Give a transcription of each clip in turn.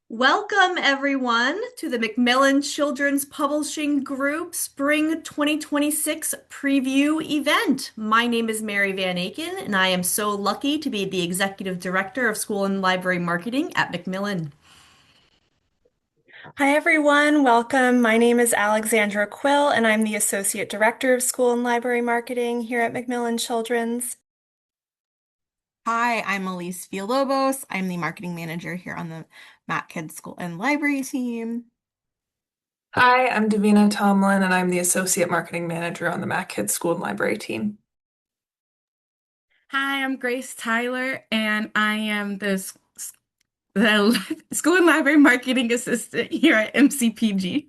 Welcome, everyone, to the Macmillan Children's Publishing Group Spring 2026 preview event. My name is Mary Van Aken, and I am so lucky to be the Executive Director of School and Library Marketing at Macmillan. Hi, everyone. Welcome. My name is Alexandra Quill, and I'm the Associate Director of School and Library Marketing here at Macmillan Children's. Hi, I'm Elise Villalobos. I'm the marketing manager here on the MacKids School and Library team. Hi, I'm Davina Tomlin, and I'm the Associate Marketing Manager on the MacKids School and Library team. Hi, I'm Grace Tyler, and I am the School and Library Marketing Assistant here at MCPG.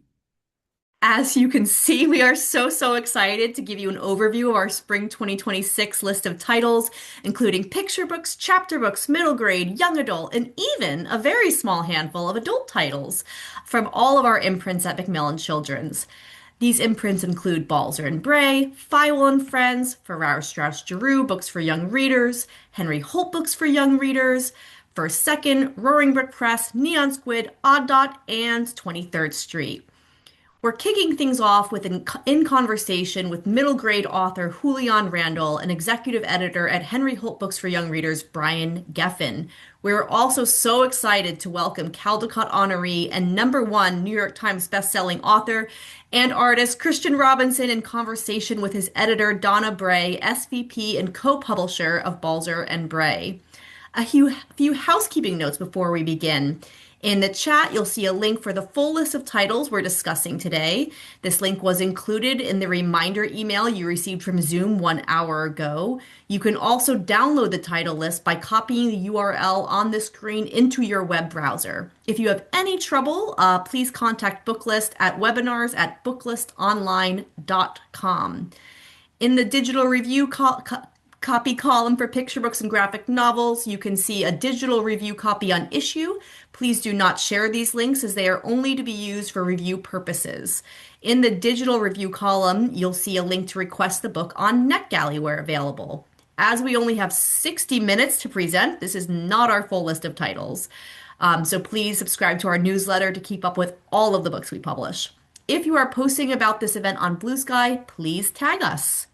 As you can see, we are so excited to give you an overview of our Spring 2026 list of titles, including picture books, chapter books, middle grade, young adult, and even a very small handful of adult titles from all of our imprints at Macmillan Children's. These imprints include Balzer and Bray, Feiwel and Friends, Farrar Straus Giroux books for young readers, Henry Holt books for young readers, First Second, Roaring Brook Press, Neon Squid, Odd Dot, and 23rd Street. We're kicking things off with in conversation with middle grade author Julian Randall and executive editor at Henry Holt Books for Young Readers, Brian Geffen. We're also so excited to welcome Caldecott Honoree and #1 New York Times bestselling author and artist Christian Robinson in conversation with his editor Donna Bray, SVP and co-publisher of Balzer and Bray. A few housekeeping notes before we begin. In the chat, you'll see a link for the full list of titles we're discussing today. This link was included in the reminder email you received from Zoom 1 hour ago. You can also download the title list by copying the URL on the screen into your web browser. If you have any trouble, please contact Booklist at webinars@booklistonline.com. In the digital review copy column for picture books and graphic novels, you can see a digital review copy on issue. Please do not share these links as they are only to be used for review purposes. In the digital review column, you'll see a link to request the book on NetGalley where available. As we only have 60 minutes to present, this is not our full list of titles. So please subscribe to our newsletter to keep up with all of the books we publish. If you are posting about this event on Blue Sky, please tag us.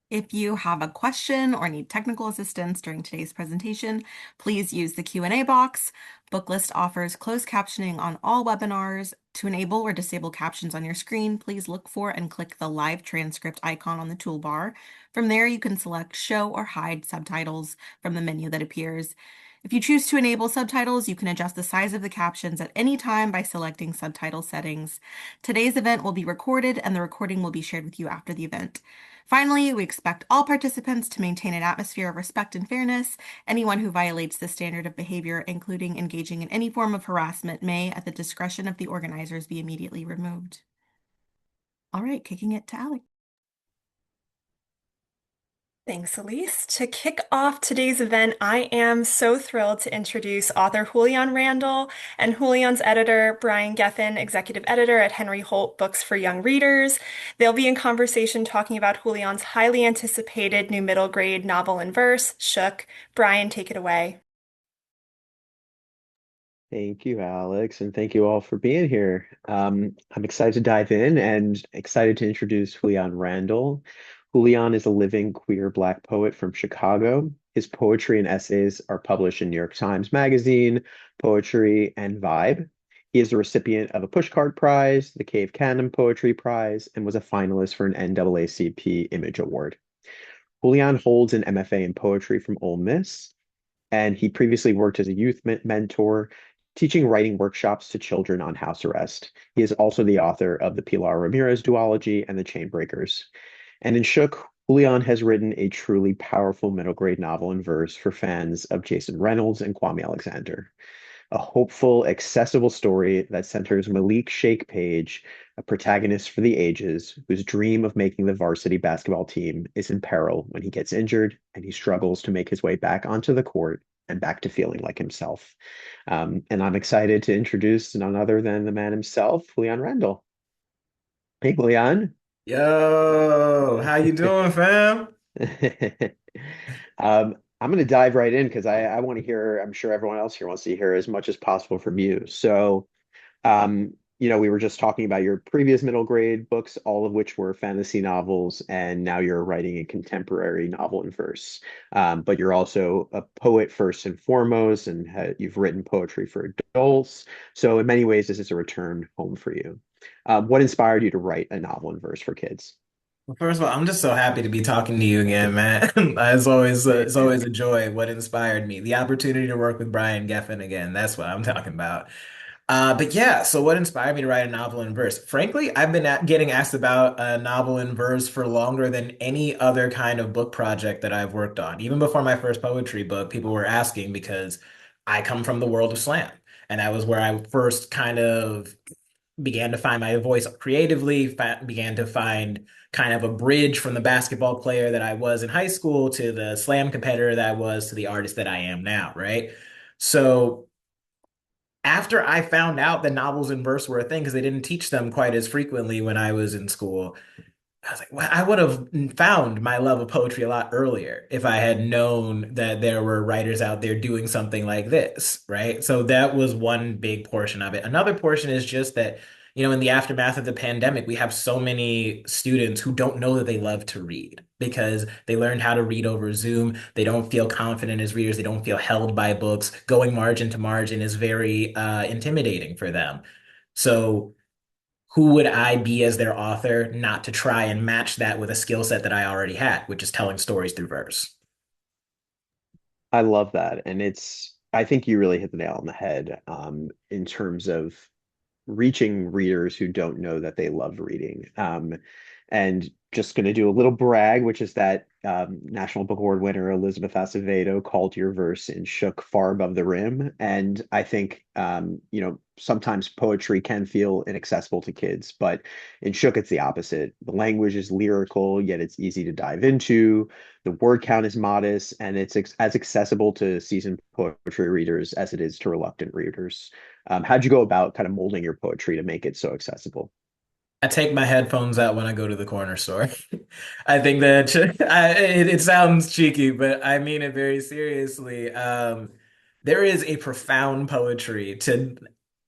If you have a question or need technical assistance during today's presentation, please use the Q&A box. Booklist offers closed captioning on all webinars. To enable or disable captions on your screen, please look for and click the live transcript icon on the toolbar. From there, you can select show or hide subtitles from the menu that appears. If you choose to enable subtitles, you can adjust the size of the captions at any time by selecting subtitle settings. Today's event will be recorded, and the recording will be shared with you after the event. Finally, we expect all participants to maintain an atmosphere of respect and fairness. Anyone who violates this standard of behavior, including engaging in any form of harassment, may, at the discretion of the organizers, be immediately removed. All right, kicking it to Alex. Thanks, Elise. To kick off today's event, I am so thrilled to introduce author Julian Randall and Julian's editor, Brian Geffen, executive editor at Henry Holt Books for Young Readers. They'll be in conversation talking about Julian's highly anticipated new middle grade novel in verse, Shook. Brian, take it away. Thank you, Alex, and thank you all for being here. I'm excited to dive in and excited to introduce Julian Randall. Julian is a living queer Black poet from Chicago. His poetry and essays are published in New York Times Magazine, Poetry, and Vibe. He is a recipient of a Pushcart Prize, the Cave Canem Poetry Prize, and was a finalist for an NAACP Image Award. Julian holds an MFA in poetry from Ole Miss, and he previously worked as a youth mentor, teaching writing workshops to children on house arrest. He is also the author of the Pilar Ramirez duology and the Chainbreakers. And in Shook, Julian has written a truly powerful middle grade novel in verse for fans of Jason Reynolds and Kwame Alexander. A hopeful, accessible story that centers Malik Shake Page, a protagonist for the ages, whose dream of making the varsity basketball team is in peril when he gets injured and he struggles to make his way back onto the court and back to feeling like himself. And I'm excited to introduce none other than the man himself, Julian Randall. Hey, Julian. Yo, how you doing, fam? I'm going to dive right in because I want to hear, I'm sure everyone else here wants to hear as much as possible from you. So, we were just talking about your previous middle grade books, all of which were fantasy novels, and now you're writing a contemporary novel in verse. But you're also a poet first and foremost, and you've written poetry for adults. So, in many ways, this is a return home for you. What inspired you to write a novel in verse for kids? Well, first of all, I'm just so happy to be talking to you again, man. It's always a joy. What inspired me? The opportunity to work with Brian Geffen again. That's what I'm talking about. But yeah, so what inspired me to write a novel in verse? Frankly, I've been getting asked about a novel in verse for longer than any other kind of book project that I've worked on. Even before my first poetry book, people were asking because I come from the world of slam. And that was where I first kind of began to find my voice creatively, began to find kind of a bridge from the basketball player that I was in high school to the slam competitor that I was to the artist that I am now, right? So after I found out that novels in verse were a thing, because they didn't teach them quite as frequently when I was in school, I was like, well, I would have found my love of poetry a lot earlier if I had known that there were writers out there doing something like this, right? So that was one big portion of it. Another portion is just that, in the aftermath of the pandemic, we have so many students who don't know that they love to read because they learned how to read over Zoom. They don't feel confident as readers. They don't feel held by books. Going margin to margin is very intimidating for them. So, who would I be as their author not to try and match that with a skill set that I already had, which is telling stories through verse? I love that. And I think you really hit the nail on the head in terms of reaching readers who don't know that they love reading. And just going to do a little brag, which is that National Book Award winner Elizabeth Acevedo called your verse in Shook far above the rim. And I think, sometimes poetry can feel inaccessible to kids, but in Shook, it's the opposite. The language is lyrical, yet it's easy to dive into. The word count is modest, and it's as accessible to seasoned poetry readers as it is to reluctant readers. How'd you go about kind of molding your poetry to make it so accessible? I take my headphones out when I go to the corner store. I think that it sounds cheeky, but I mean it very seriously. There is a profound poetry to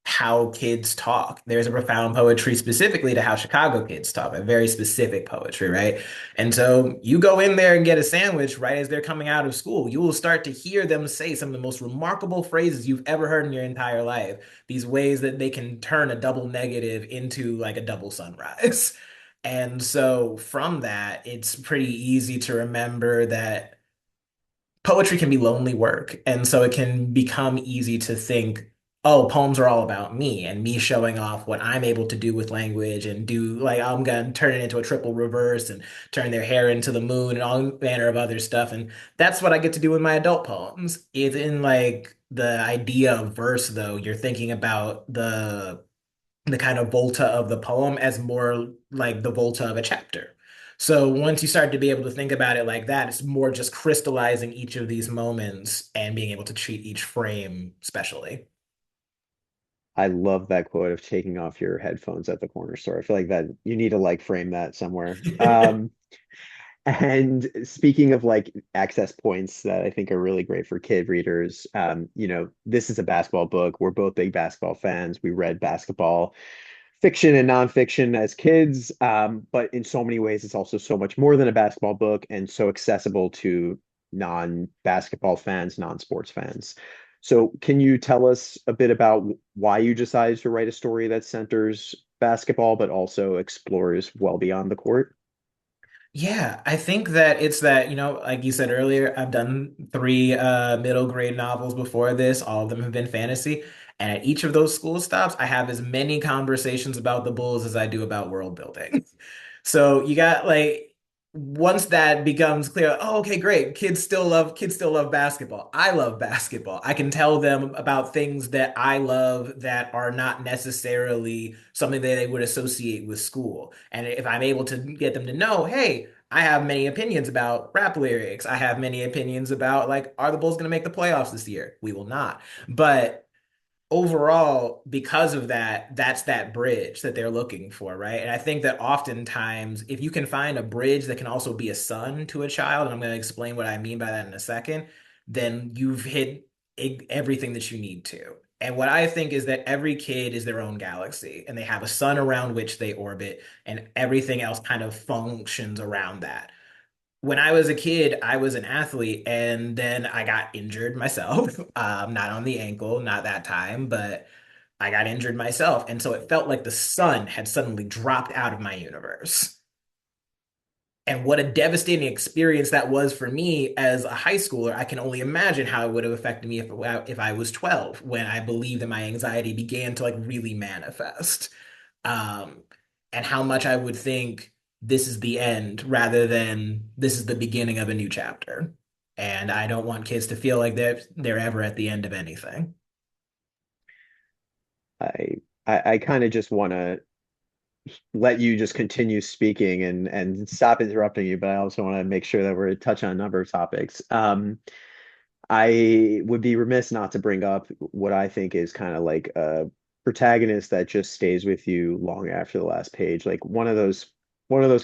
how kids talk. There's a profound poetry specifically to how Chicago kids talk, a very specific poetry, right? And so you go in there and get a sandwich right as they're coming out of school, you will start to hear them say some of the most remarkable phrases you've ever heard in your entire life. These ways that they can turn a double negative into like a double sunrise. And so from that, it's pretty easy to remember that poetry can be lonely work. And so it can become easy to think, oh, poems are all about me and me showing off what I'm able to do with language and do like I'm gonna turn it into a triple reverse and turn their hair into the moon and all manner of other stuff. And that's what I get to do with my adult poems. It's in like the idea of verse, though, you're thinking about the kind of volta of the poem as more like the volta of a chapter. So once you start to be able to think about it like that, it's more just crystallizing each of these moments and being able to treat each frame specially. I love that quote of taking off your headphones at the corner store. I feel like that you need to like frame that somewhere. And speaking of like access points that I think are really great for kid readers, this is a basketball book. We're both big basketball fans. We read basketball fiction and nonfiction as kids, but in so many ways, it's also so much more than a basketball book and so accessible to non-basketball fans, non-sports fans. So, can you tell us a bit about why you decided to write a story that centers basketball, but also explores well beyond the court? Yeah, I think that it's that, like you said earlier, I've done three middle grade novels before this. All of them have been fantasy. And at each of those school stops, I have as many conversations about the Bulls as I do about world building. So you got like once that becomes clear, oh, okay, great. Kids still love basketball. I love basketball. I can tell them about things that I love that are not necessarily something that they would associate with school. And if I'm able to get them to know, hey, I have many opinions about rap lyrics. I have many opinions about like, are the Bulls going to make the playoffs this year? We will not. But overall, because of that, that's that bridge that they're looking for, right? And I think that oftentimes, if you can find a bridge that can also be a son to a child, and I'm going to explain what I mean by that in a second, then you've hit everything that you need to. And what I think is that every kid is their own galaxy, and they have a sun around which they orbit, and everything else kind of functions around that. When I was a kid, I was an athlete, and then I got injured myself. Not on the ankle, not that time, but I got injured myself. And so it felt like the sun had suddenly dropped out of my universe. And what a devastating experience that was for me as a high schooler. I can only imagine how it would have affected me if I was 12, when I believe that my anxiety began to like really manifest. Um, and how much I would think this is the end rather than this is the beginning of a new chapter. And I don't want kids to feel like they're ever at the end of anything. I I kind of just want to let you just continue speaking and stop interrupting you, but I also want to make sure that we're touch on a number of topics. I would be remiss not to bring up what I think is kind of like a protagonist that just stays with you long after the last page. Like one of those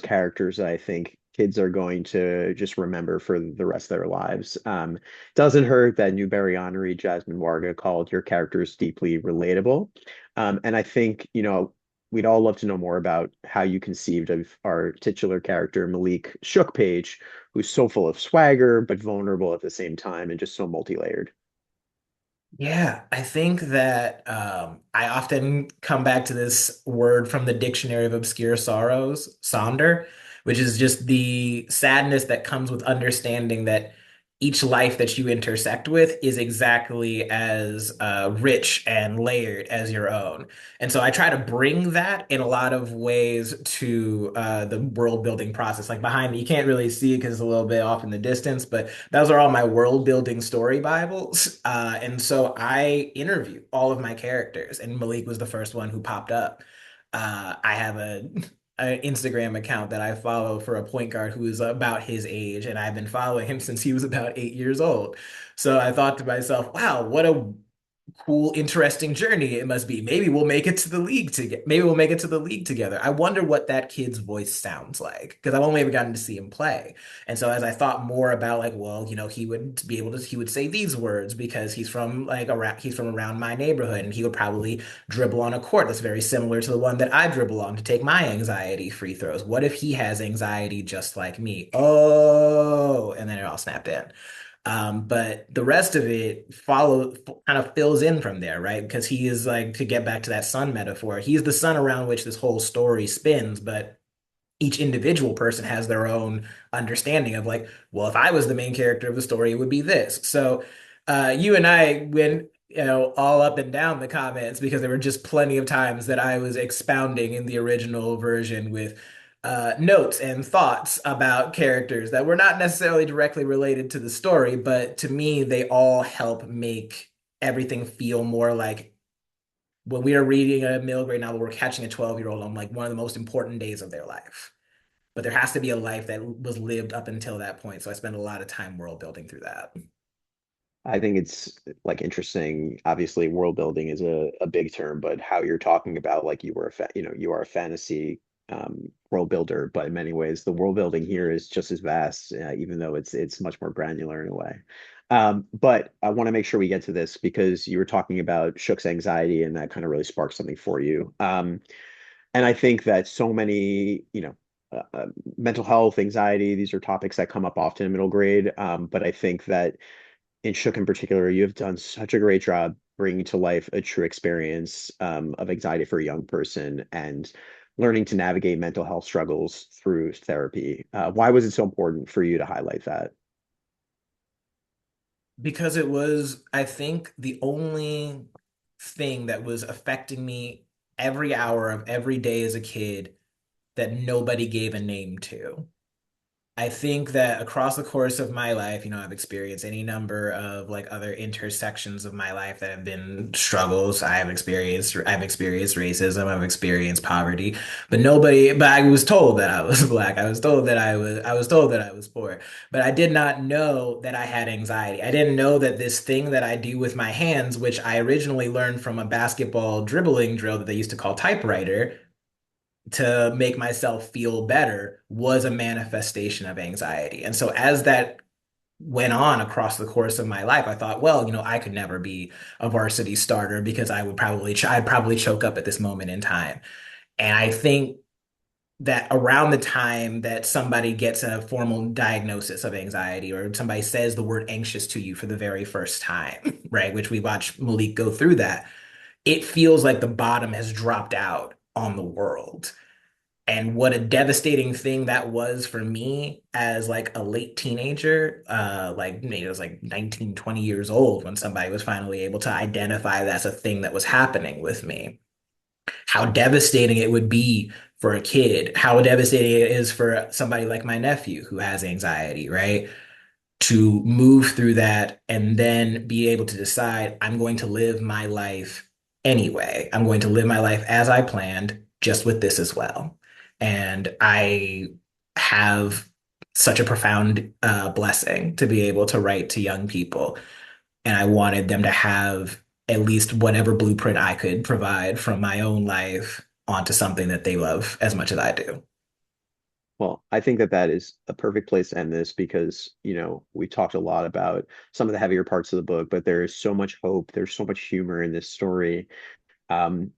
characters that I think kids are going to just remember for the rest of their lives. Doesn't hurt that Newbery honoree Jasmine Warga called your characters deeply relatable. And I think, we'd all love to know more about how you conceived of our titular character, Malik Shook-Page, who's so full of swagger, but vulnerable at the same time and just so multi-layered. Yeah, I think that I often come back to this word from the Dictionary of Obscure Sorrows, sonder, which is just the sadness that comes with understanding that each life that you intersect with is exactly as rich and layered as your own. And so I try to bring that in a lot of ways to the world building process. Like behind me, you can't really see it because it's a little bit off in the distance, but those are all my world building story Bibles. And so I interview all of my characters, and Malik was the first one who popped up. I have an Instagram account that I follow for a point guard who is about his age, and I've been following him since he was about 8 years old. So I thought to myself, wow, what a cool, interesting journey it must be. Maybe we'll make it to the league together. Maybe we'll make it to the league together. I wonder what that kid's voice sounds like because I've only ever gotten to see him play. And so as I thought more about like, well, he would say these words because he's from around my neighborhood and he would probably dribble on a court that's very similar to the one that I dribble on to take my anxiety free throws. What if he has anxiety just like me? Oh, and then it all snapped in. But the rest of it kind of fills in from there, right? Because he is like, to get back to that sun metaphor, he's the sun around which this whole story spins, but each individual person has their own understanding of like, well, if I was the main character of the story, it would be this. So you and I went, all up and down the comments because there were just plenty of times that I was expounding in the original version with notes and thoughts about characters that were not necessarily directly related to the story, but to me, they all help make everything feel more like when we are reading a middle grade novel, we're catching a 12-year-old on like one of the most important days of their life. But there has to be a life that was lived up until that point. So I spend a lot of time world building through that. I think it's like interesting. Obviously, world building is a big term, but how you're talking about like you are a fantasy world builder, but in many ways, the world building here is just as vast, even though it's much more granular in a way. But I want to make sure we get to this because you were talking about Shook's anxiety, and that kind of really sparked something for you. And I think that so many, mental health, anxiety, these are topics that come up often in middle grade. But I think that in Shook in particular, you have done such a great job bringing to life a true experience of anxiety for a young person and learning to navigate mental health struggles through therapy. Why was it so important for you to highlight that? Because it was, I think, the only thing that was affecting me every hour of every day as a kid that nobody gave a name to. I think that across the course of my life, I've experienced any number of like other intersections of my life that have been struggles. I've experienced racism, I've experienced poverty, but I was told that I was Black. I was told that I was poor, but I did not know that I had anxiety. I didn't know that this thing that I do with my hands, which I originally learned from a basketball dribbling drill that they used to call typewriter, to make myself feel better, was a manifestation of anxiety. And so as that went on across the course of my life, I thought, well, I could never be a varsity starter because I'd probably choke up at this moment in time. And I think that around the time that somebody gets a formal diagnosis of anxiety, or somebody says the word anxious to you for the very first time, right, which we watched Malik go through that, it feels like the bottom has dropped out on the world. And what a devastating thing that was for me as like a late teenager, like maybe I was like 19, 20 years old when somebody was finally able to identify that's a thing that was happening with me. How devastating it would be for a kid, how devastating it is for somebody like my nephew who has anxiety, right? To move through that and then be able to decide, I'm going to live my life anyway. I'm going to live my life as I planned, just with this as well. And I have such a profound blessing to be able to write to young people. And I wanted them to have at least whatever blueprint I could provide from my own life onto something that they love as much as I do. Well, I think that that is a perfect place to end this because, we talked a lot about some of the heavier parts of the book, but there is so much hope. There's so much humor in this story. Um,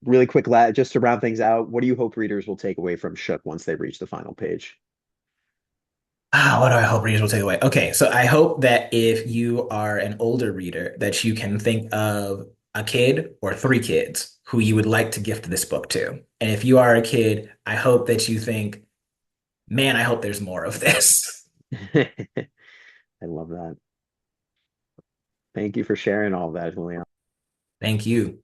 Really quick, just to round things out, what do you hope readers will take away from Shook once they reach the final page? What do I hope readers will take away? Okay, so I hope that if you are an older reader, that you can think of a kid or three kids who you would like to gift this book to. And if you are a kid, I hope that you think, man, I hope there's more of this. I love that. Thank you for sharing all of that, Julian. Thank you.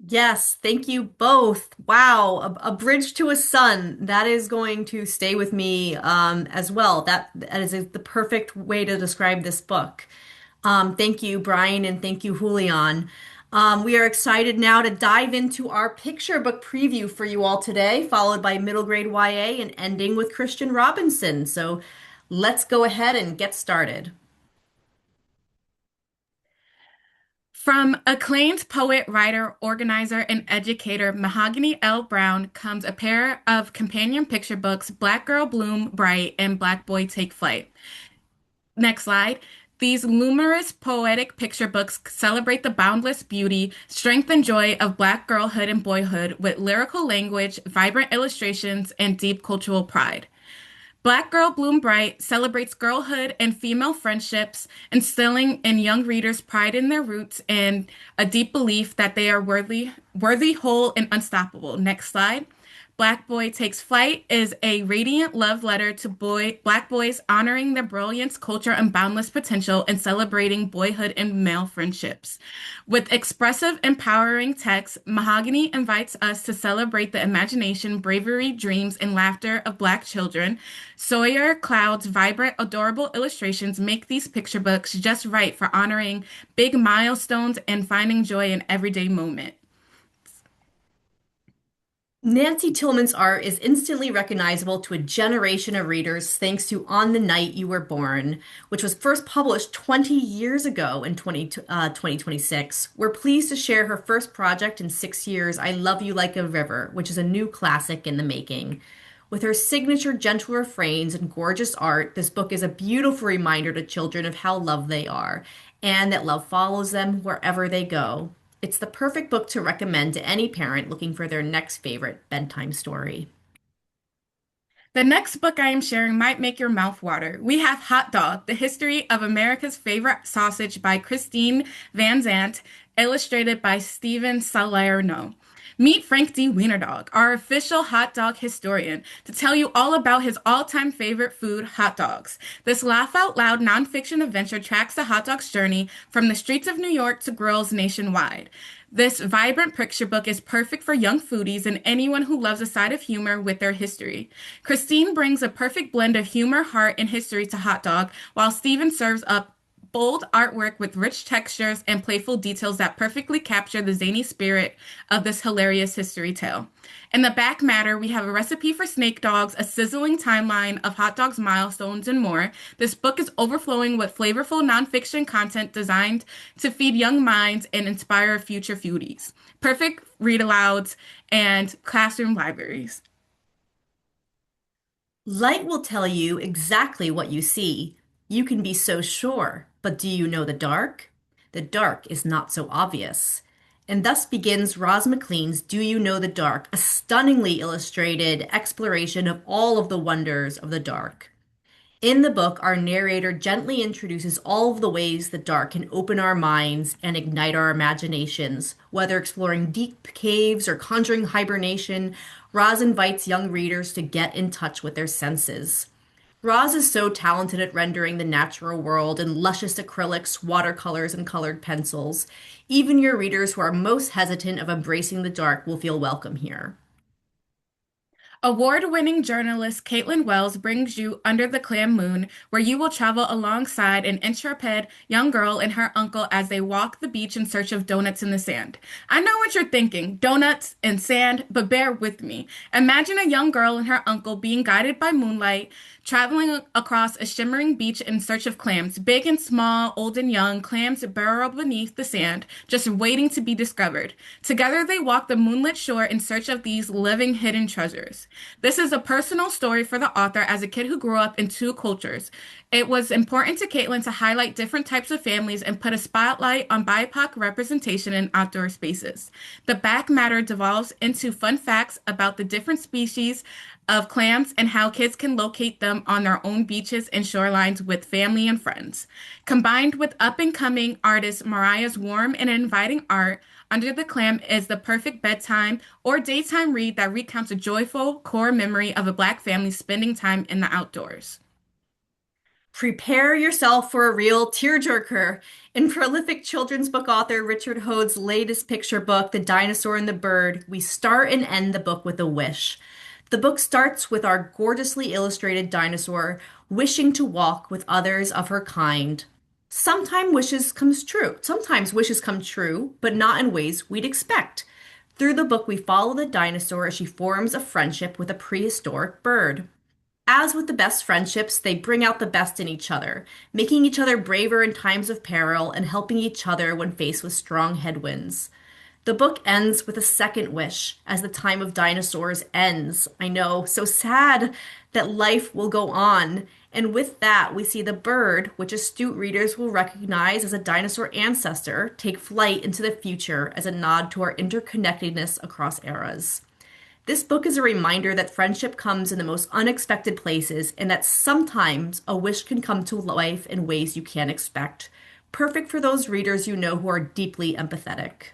Yes, thank you both. Wow, a bridge to a son. That is going to stay with me as well. That is the perfect way to describe this book. Thank you, Brian, and thank you, Julian. We are excited now to dive into our picture book preview for you all today, followed by middle grade YA and ending with Christian Robinson. So let's go ahead and get started. From acclaimed poet, writer, organizer, and educator Mahogany L. Browne comes a pair of companion picture books, Black Girl Bloom Bright and Black Boy Take Flight. Next slide. These numerous poetic picture books celebrate the boundless beauty, strength, and joy of Black girlhood and boyhood with lyrical language, vibrant illustrations, and deep cultural pride. Black Girl Bloom Bright celebrates girlhood and female friendships, instilling in young readers pride in their roots and a deep belief that they are worthy, whole, and unstoppable. Next slide. Black Boy Takes Flight is a radiant love letter to black boys, honoring their brilliance, culture, and boundless potential and celebrating boyhood and male friendships. With expressive, empowering text, Mahogany invites us to celebrate the imagination, bravery, dreams, and laughter of Black children. Sawyer Cloud's vibrant, adorable illustrations make these picture books just right for honoring big milestones and finding joy in everyday moment. Nancy Tillman's art is instantly recognizable to a generation of readers thanks to On the Night You Were Born, which was first published 20 years ago in 2026. We're pleased to share her first project in 6 years, I Love You Like a River, which is a new classic in the making. With her signature gentle refrains and gorgeous art, this book is a beautiful reminder to children of how loved they are and that love follows them wherever they go. It's the perfect book to recommend to any parent looking for their next favorite bedtime story. The next book I am sharing might make your mouth water. We have Hot Dog, The History of America's Favorite Sausage by Christine Van Zandt, illustrated by Steven Salerno. Meet Frank D. Wienerdog, our official hot dog historian, to tell you all about his all-time favorite food, hot dogs. This laugh-out-loud nonfiction adventure tracks the hot dog's journey from the streets of New York to grills nationwide. This vibrant picture book is perfect for young foodies and anyone who loves a side of humor with their history. Christine brings a perfect blend of humor, heart, and history to Hot Dog, while Steven serves up bold artwork with rich textures and playful details that perfectly capture the zany spirit of this hilarious history tale. In the back matter, we have a recipe for snake dogs, a sizzling timeline of hot dogs, milestones, and more. This book is overflowing with flavorful nonfiction content designed to feed young minds and inspire future foodies. Perfect read-alouds and classroom libraries. Light will tell you exactly what you see. You can be so sure, but do you know the dark? The dark is not so obvious. And thus begins Roz McLean's Do You Know the Dark, a stunningly illustrated exploration of all of the wonders of the dark. In the book, our narrator gently introduces all of the ways the dark can open our minds and ignite our imaginations. Whether exploring deep caves or conjuring hibernation, Roz invites young readers to get in touch with their senses. Roz is so talented at rendering the natural world in luscious acrylics, watercolors, and colored pencils. Even your readers who are most hesitant of embracing the dark will feel welcome here. Award-winning journalist Caitlin Wells brings you Under the Clam Moon, where you will travel alongside an intrepid young girl and her uncle as they walk the beach in search of donuts in the sand. I know what you're thinking, donuts and sand, but bear with me. Imagine a young girl and her uncle being guided by moonlight, traveling across a shimmering beach in search of clams, big and small, old and young, clams burrow beneath the sand, just waiting to be discovered. Together they walk the moonlit shore in search of these living hidden treasures. This is a personal story for the author as a kid who grew up in two cultures. It was important to Caitlin to highlight different types of families and put a spotlight on BIPOC representation in outdoor spaces. The back matter devolves into fun facts about the different species of clams and how kids can locate them on their own beaches and shorelines with family and friends. Combined with up-and-coming artist Mariah's warm and inviting art, Under the Clam is the perfect bedtime or daytime read that recounts a joyful core memory of a Black family spending time in the outdoors. Prepare yourself for a real tearjerker. In prolific children's book author Richard Hode's latest picture book, The Dinosaur and the Bird, we start and end the book with a wish. The book starts with our gorgeously illustrated dinosaur wishing to walk with others of her kind. Sometimes wishes come true, but not in ways we'd expect. Through the book, we follow the dinosaur as she forms a friendship with a prehistoric bird. As with the best friendships, they bring out the best in each other, making each other braver in times of peril and helping each other when faced with strong headwinds. The book ends with a second wish as the time of dinosaurs ends. I know, so sad that life will go on. And with that, we see the bird, which astute readers will recognize as a dinosaur ancestor, take flight into the future as a nod to our interconnectedness across eras. This book is a reminder that friendship comes in the most unexpected places and that sometimes a wish can come to life in ways you can't expect. Perfect for those readers you know who are deeply empathetic.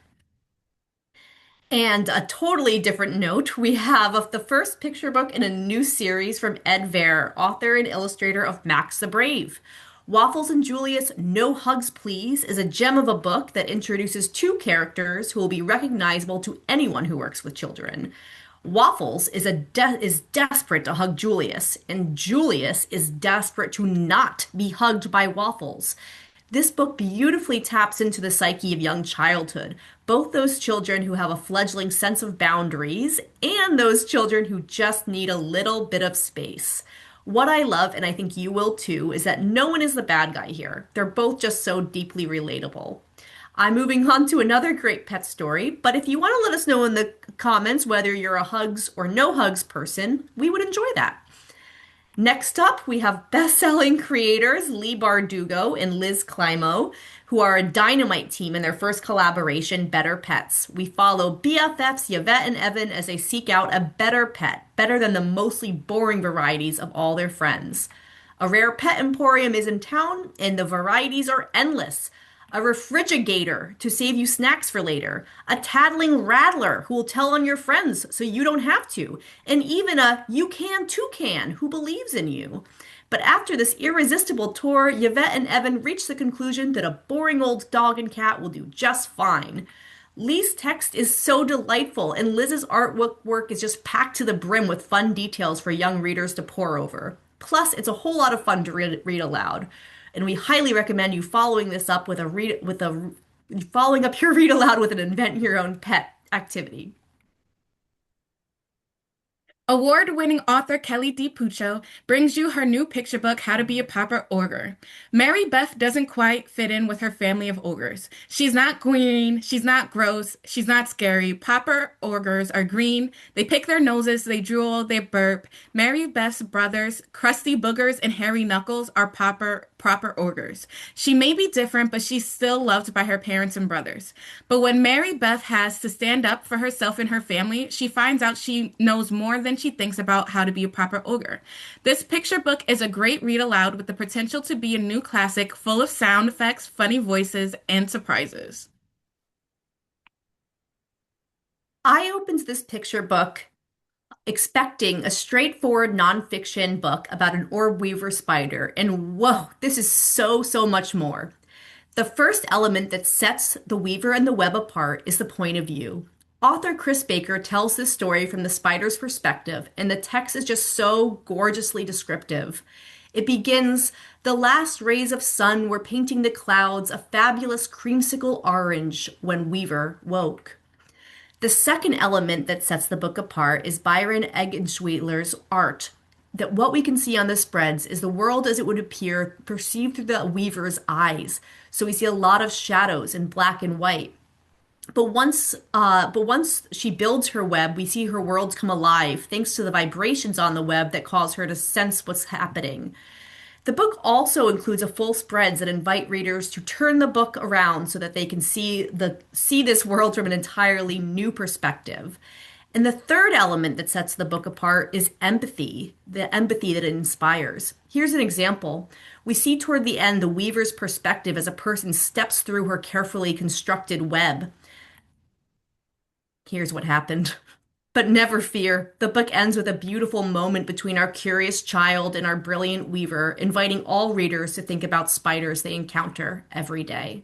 And a totally different note, we have the first picture book in a new series from Ed Vare, author and illustrator of Max the Brave. Waffles and Julius No Hugs Please is a gem of a book that introduces two characters who will be recognizable to anyone who works with children. Waffles is desperate to hug Julius, and Julius is desperate to not be hugged by Waffles. This book beautifully taps into the psyche of young childhood, both those children who have a fledgling sense of boundaries and those children who just need a little bit of space. What I love, and I think you will too, is that no one is the bad guy here. They're both just so deeply relatable. I'm moving on to another great pet story, but if you want to let us know in the comments whether you're a hugs or no hugs person, we would enjoy that. Next up, we have best-selling creators Lee Bardugo and Liz Climo, who are a dynamite team in their first collaboration, Better Pets. We follow BFFs Yvette and Evan as they seek out a better pet, better than the mostly boring varieties of all their friends. A rare pet emporium is in town, and the varieties are endless. a refrigerator to save you snacks for later, a tattling rattler who will tell on your friends so you don't have to, and even a you can too can who believes in you. But after this irresistible tour, Yvette and Evan reach the conclusion that a boring old dog and cat will do just fine. Lee's text is so delightful, and Liz's artwork is just packed to the brim with fun details for young readers to pore over. Plus, it's a whole lot of fun to read aloud, and we highly recommend you following this up with following up your read aloud with an invent your own pet activity. Award-winning author Kelly D. Puccio brings you her new picture book, How to Be a Proper Ogre. Mary Beth doesn't quite fit in with her family of ogres. She's not green, she's not gross, she's not scary. Proper ogres are green, they pick their noses, they drool, they burp. Mary Beth's brothers, Crusty Boogers and Hairy Knuckles, are proper ogres. She may be different, but she's still loved by her parents and brothers. But when Mary Beth has to stand up for herself and her family, she finds out she knows more than she thinks about how to be a proper ogre. This picture book is a great read aloud with the potential to be a new classic full of sound effects, funny voices, and surprises. I opened this picture book expecting a straightforward nonfiction book about an orb weaver spider, and whoa, this is so, so much more. The first element that sets the weaver and the web apart is the point of view. Author Chris Baker tells this story from the spider's perspective, and the text is just so gorgeously descriptive. It begins, "The last rays of sun were painting the clouds a fabulous creamsicle orange when Weaver woke." The second element that sets the book apart is Byron Eggenschweiler's art. That what we can see on the spreads is the world as it would appear perceived through the weaver's eyes. So we see a lot of shadows in black and white. But once she builds her web, we see her worlds come alive thanks to the vibrations on the web that cause her to sense what's happening. The book also includes a full spreads that invite readers to turn the book around so that they can see this world from an entirely new perspective. And the third element that sets the book apart is empathy, the empathy that it inspires. Here's an example. We see toward the end the weaver's perspective as a person steps through her carefully constructed web. Here's what happened. But never fear, the book ends with a beautiful moment between our curious child and our brilliant weaver, inviting all readers to think about spiders they encounter every day.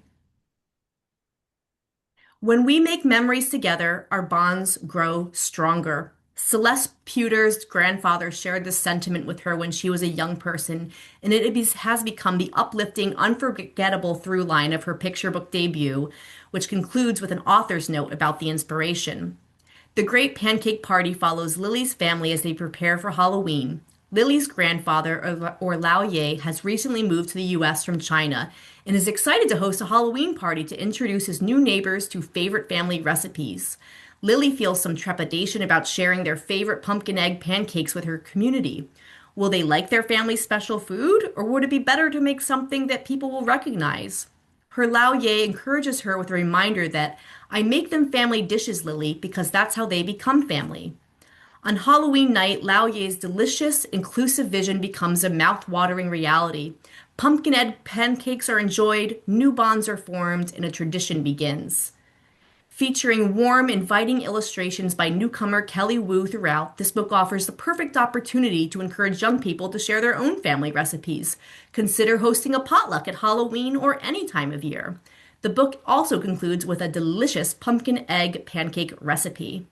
When we make memories together, our bonds grow stronger. Celeste Pewter's grandfather shared this sentiment with her when she was a young person, and has become the uplifting, unforgettable through line of her picture book debut, which concludes with an author's note about the inspiration. The Great Pancake Party follows Lily's family as they prepare for Halloween. Lily's grandfather, or Lao Ye, has recently moved to the US from China and is excited to host a Halloween party to introduce his new neighbors to favorite family recipes. Lily feels some trepidation about sharing their favorite pumpkin egg pancakes with her community. Will they like their family's special food, or would it be better to make something that people will recognize? Her Lao Ye encourages her with a reminder that I make them family dishes, Lily, because that's how they become family. On Halloween night, Lao Ye's delicious, inclusive vision becomes a mouth-watering reality. Pumpkin egg pancakes are enjoyed, new bonds are formed, and a tradition begins. Featuring warm, inviting illustrations by newcomer Kelly Wu throughout, this book offers the perfect opportunity to encourage young people to share their own family recipes. Consider hosting a potluck at Halloween or any time of year. The book also concludes with a delicious pumpkin egg pancake recipe.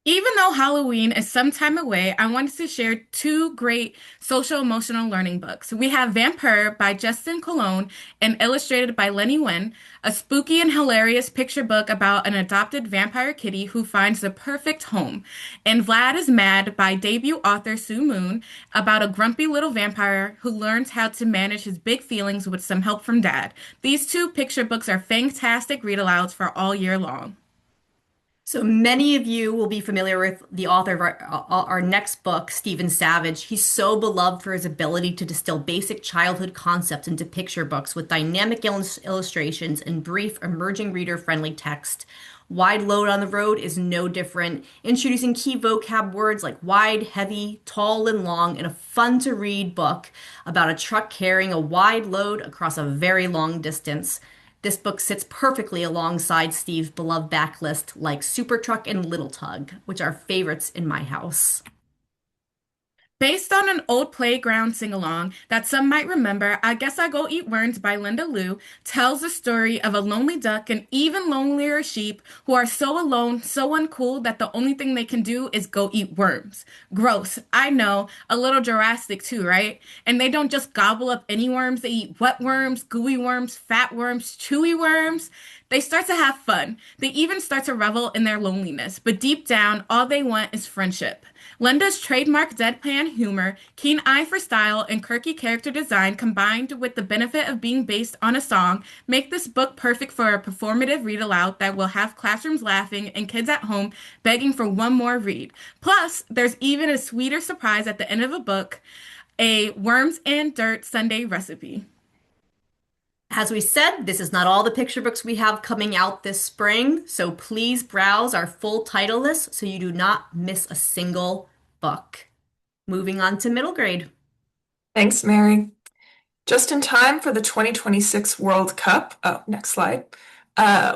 Even though Halloween is some time away, I wanted to share two great social emotional learning books. We have Vampire by Justin Colon and illustrated by Lenny Wen, a spooky and hilarious picture book about an adopted vampire kitty who finds the perfect home. And Vlad is Mad by debut author Sue Moon, about a grumpy little vampire who learns how to manage his big feelings with some help from dad. These two picture books are fantastic read-alouds for all year long. So many of you will be familiar with the author of our next book, Stephen Savage. He's so beloved for his ability to distill basic childhood concepts into picture books with dynamic illustrations and brief, emerging reader-friendly text. Wide Load on the Road is no different, introducing key vocab words like wide, heavy, tall, and long in a fun to read book about a truck carrying a wide load across a very long distance. This book sits perfectly alongside Steve's beloved backlist like Super Truck and Little Tug, which are favorites in my house. Based on an old playground sing-along that some might remember, I Guess I Go Eat Worms by Linda Liu tells the story of a lonely duck and even lonelier sheep who are so alone, so uncool that the only thing they can do is go eat worms. Gross. I know, a little Jurassic too, right? And they don't just gobble up any worms, they eat wet worms, gooey worms, fat worms, chewy worms. They start to have fun. They even start to revel in their loneliness, but deep down, all they want is friendship. Linda's trademark deadpan humor, keen eye for style, and quirky character design combined with the benefit of being based on a song make this book perfect for a performative read aloud that will have classrooms laughing and kids at home begging for one more read. Plus, there's even a sweeter surprise at the end of a book, a worms and dirt Sunday recipe. As we said, this is not all the picture books we have coming out this spring, so please browse our full title list so you do not miss a single book. Moving on to middle grade. Thanks, Mary. Just in time for the 2026 World Cup. Oh, next slide.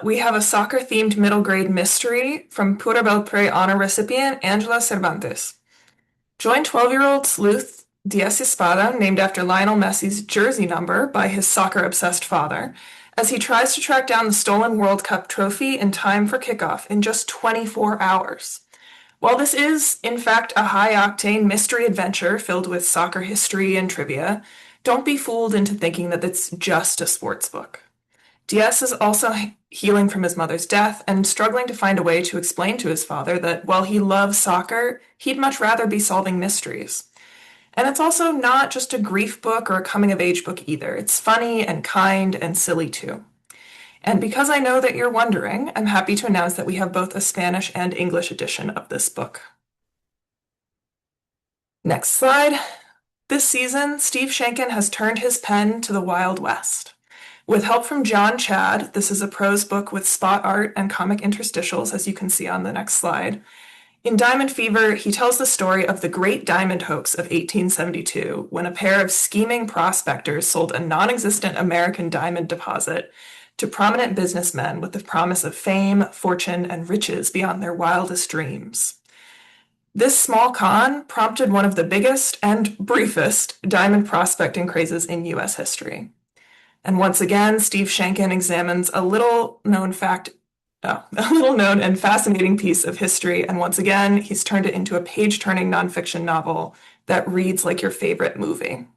We have a soccer-themed middle grade mystery from Pura Belpré honor recipient Angela Cervantes. Join 12-year-old sleuth Diaz Espada, named after Lionel Messi's jersey number by his soccer-obsessed father, as he tries to track down the stolen World Cup trophy in time for kickoff in just 24 hours. While this is, in fact, a high-octane mystery adventure filled with soccer history and trivia, don't be fooled into thinking that it's just a sports book. Diaz is also healing from his mother's death and struggling to find a way to explain to his father that while he loves soccer, he'd much rather be solving mysteries. And it's also not just a grief book or a coming-of-age book either. It's funny and kind and silly too. And because I know that you're wondering, I'm happy to announce that we have both a Spanish and English edition of this book. Next slide. This season, Steve Shankin has turned his pen to the Wild West. With help from John Chad, this is a prose book with spot art and comic interstitials, as you can see on the next slide. In Diamond Fever, he tells the story of the Great Diamond Hoax of 1872, when a pair of scheming prospectors sold a non-existent American diamond deposit to prominent businessmen with the promise of fame, fortune, and riches beyond their wildest dreams. This small con prompted one of the biggest and briefest diamond prospecting crazes in U.S. history. And once again, Steve Shankin examines a little known and fascinating piece of history, and once again, he's turned it into a page-turning nonfiction novel that reads like your favorite movie.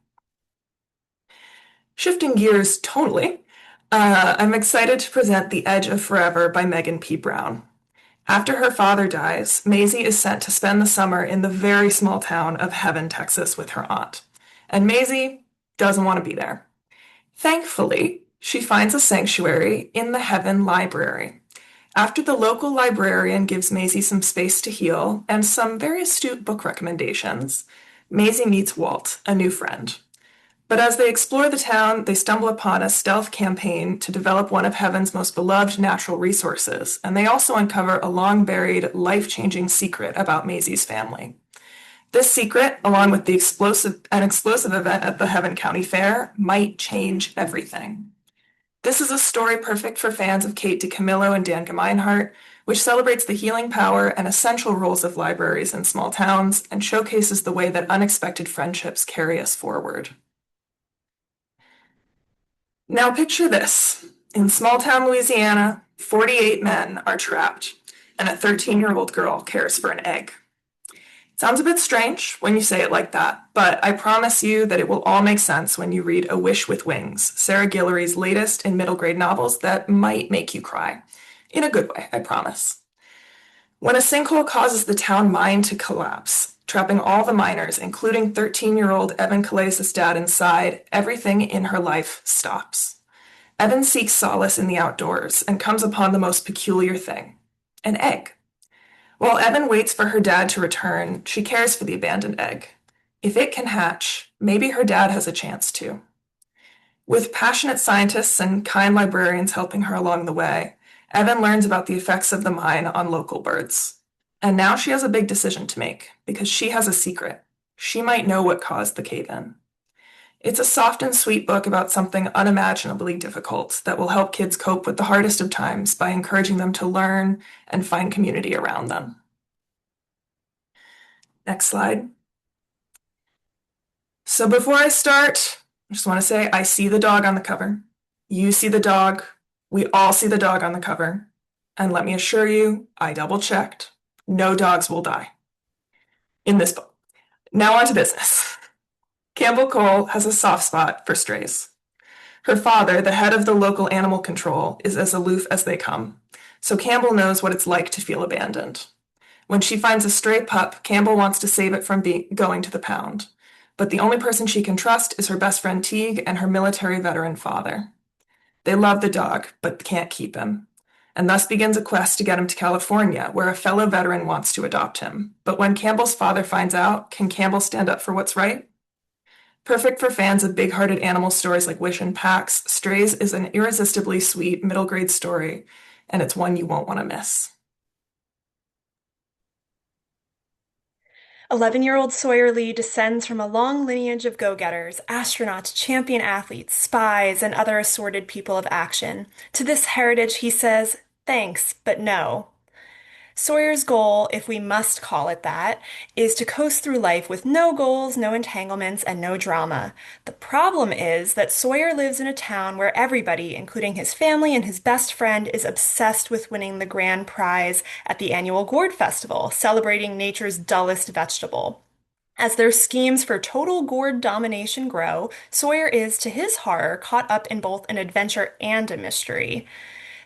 Shifting gears tonally, I'm excited to present The Edge of Forever by Megan P. Brown. After her father dies, Maisie is sent to spend the summer in the very small town of Heaven, Texas with her aunt. And Maisie doesn't want to be there. Thankfully, she finds a sanctuary in the Heaven Library. After the local librarian gives Maisie some space to heal and some very astute book recommendations, Maisie meets Walt, a new friend. But as they explore the town, they stumble upon a stealth campaign to develop one of Heaven's most beloved natural resources, and they also uncover a long-buried, life-changing secret about Maisie's family. This secret, along with the explosive event at the Heaven County Fair, might change everything. This is a story perfect for fans of Kate DiCamillo and Dan Gemeinhart, which celebrates the healing power and essential roles of libraries in small towns and showcases the way that unexpected friendships carry us forward. Now picture this. In small-town Louisiana, 48 men are trapped, and a 13-year-old girl cares for an egg. It sounds a bit strange when you say it like that, but I promise you that it will all make sense when you read A Wish with Wings, Sarah Guillory's latest in middle grade novels that might make you cry. In a good way, I promise. When a sinkhole causes the town mine to collapse, trapping all the miners, including 13-year-old Evan Calais' dad inside, everything in her life stops. Evan seeks solace in the outdoors and comes upon the most peculiar thing, an egg. While Evan waits for her dad to return, she cares for the abandoned egg. If it can hatch, maybe her dad has a chance too. With passionate scientists and kind librarians helping her along the way, Evan learns about the effects of the mine on local birds. And now she has a big decision to make because she has a secret. She might know what caused the cave-in. It's a soft and sweet book about something unimaginably difficult that will help kids cope with the hardest of times by encouraging them to learn and find community around them. Next slide. So before I start, I just want to say I see the dog on the cover. You see the dog. We all see the dog on the cover. And let me assure you, I double-checked. No dogs will die in this book. Now on to business. Campbell Cole has a soft spot for strays. Her father, the head of the local animal control, is as aloof as they come, so Campbell knows what it's like to feel abandoned. When she finds a stray pup, Campbell wants to save it from going to the pound, but the only person she can trust is her best friend Teague and her military veteran father. They love the dog, but can't keep him, and thus begins a quest to get him to California, where a fellow veteran wants to adopt him. But when Campbell's father finds out, can Campbell stand up for what's right? Perfect for fans of big-hearted animal stories like Wish and Pax, Strays is an irresistibly sweet middle-grade story, and it's one you won't want to miss. 11-year-old Sawyer Lee descends from a long lineage of go-getters, astronauts, champion athletes, spies, and other assorted people of action. To this heritage, he says, thanks, but no. Sawyer's goal, if we must call it that, is to coast through life with no goals, no entanglements, and no drama. The problem is that Sawyer lives in a town where everybody, including his family and his best friend, is obsessed with winning the grand prize at the annual Gourd Festival, celebrating nature's dullest vegetable. As their schemes for total gourd domination grow, Sawyer is, to his horror, caught up in both an adventure and a mystery.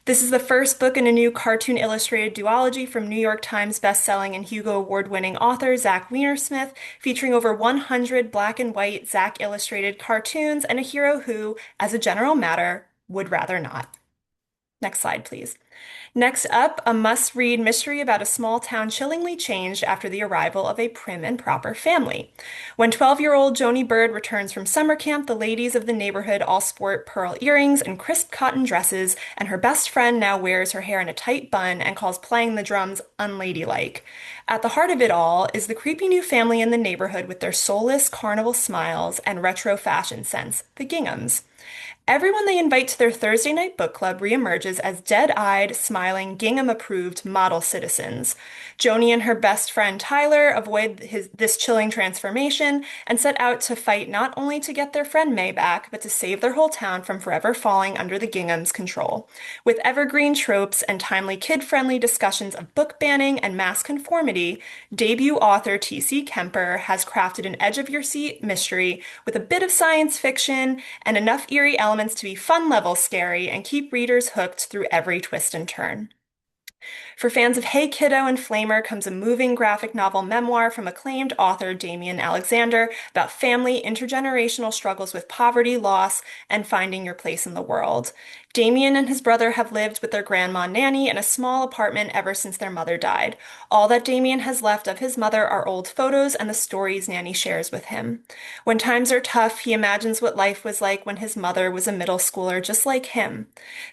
This is the first book in a new cartoon illustrated duology from New York Times bestselling and Hugo Award-winning author Zach Weinersmith, featuring over 100 black and white Zach illustrated cartoons and a hero who, as a general matter, would rather not. Next slide, please. Next up, a must-read mystery about a small town chillingly changed after the arrival of a prim and proper family. When 12-year-old Joni Bird returns from summer camp, the ladies of the neighborhood all sport pearl earrings and crisp cotton dresses, and her best friend now wears her hair in a tight bun and calls playing the drums unladylike. At the heart of it all is the creepy new family in the neighborhood with their soulless carnival smiles and retro fashion sense, the Ginghams. Everyone they invite to their Thursday night book club reemerges as dead-eyed, smiling, gingham-approved model citizens. Joni and her best friend Tyler avoid this chilling transformation and set out to fight not only to get their friend May back, but to save their whole town from forever falling under the Ginghams' control. With evergreen tropes and timely kid-friendly discussions of book banning and mass conformity, debut author T.C. Kemper has crafted an edge-of-your-seat mystery with a bit of science fiction and enough eerie elements to be fun-level scary and keep readers hooked through every twist and turn. For fans of Hey Kiddo and Flamer comes a moving graphic novel memoir from acclaimed author Damian Alexander about family intergenerational struggles with poverty, loss, and finding your place in the world. Damian and his brother have lived with their grandma Nanny in a small apartment ever since their mother died. All that Damian has left of his mother are old photos and the stories Nanny shares with him. When times are tough, he imagines what life was like when his mother was a middle schooler just like him.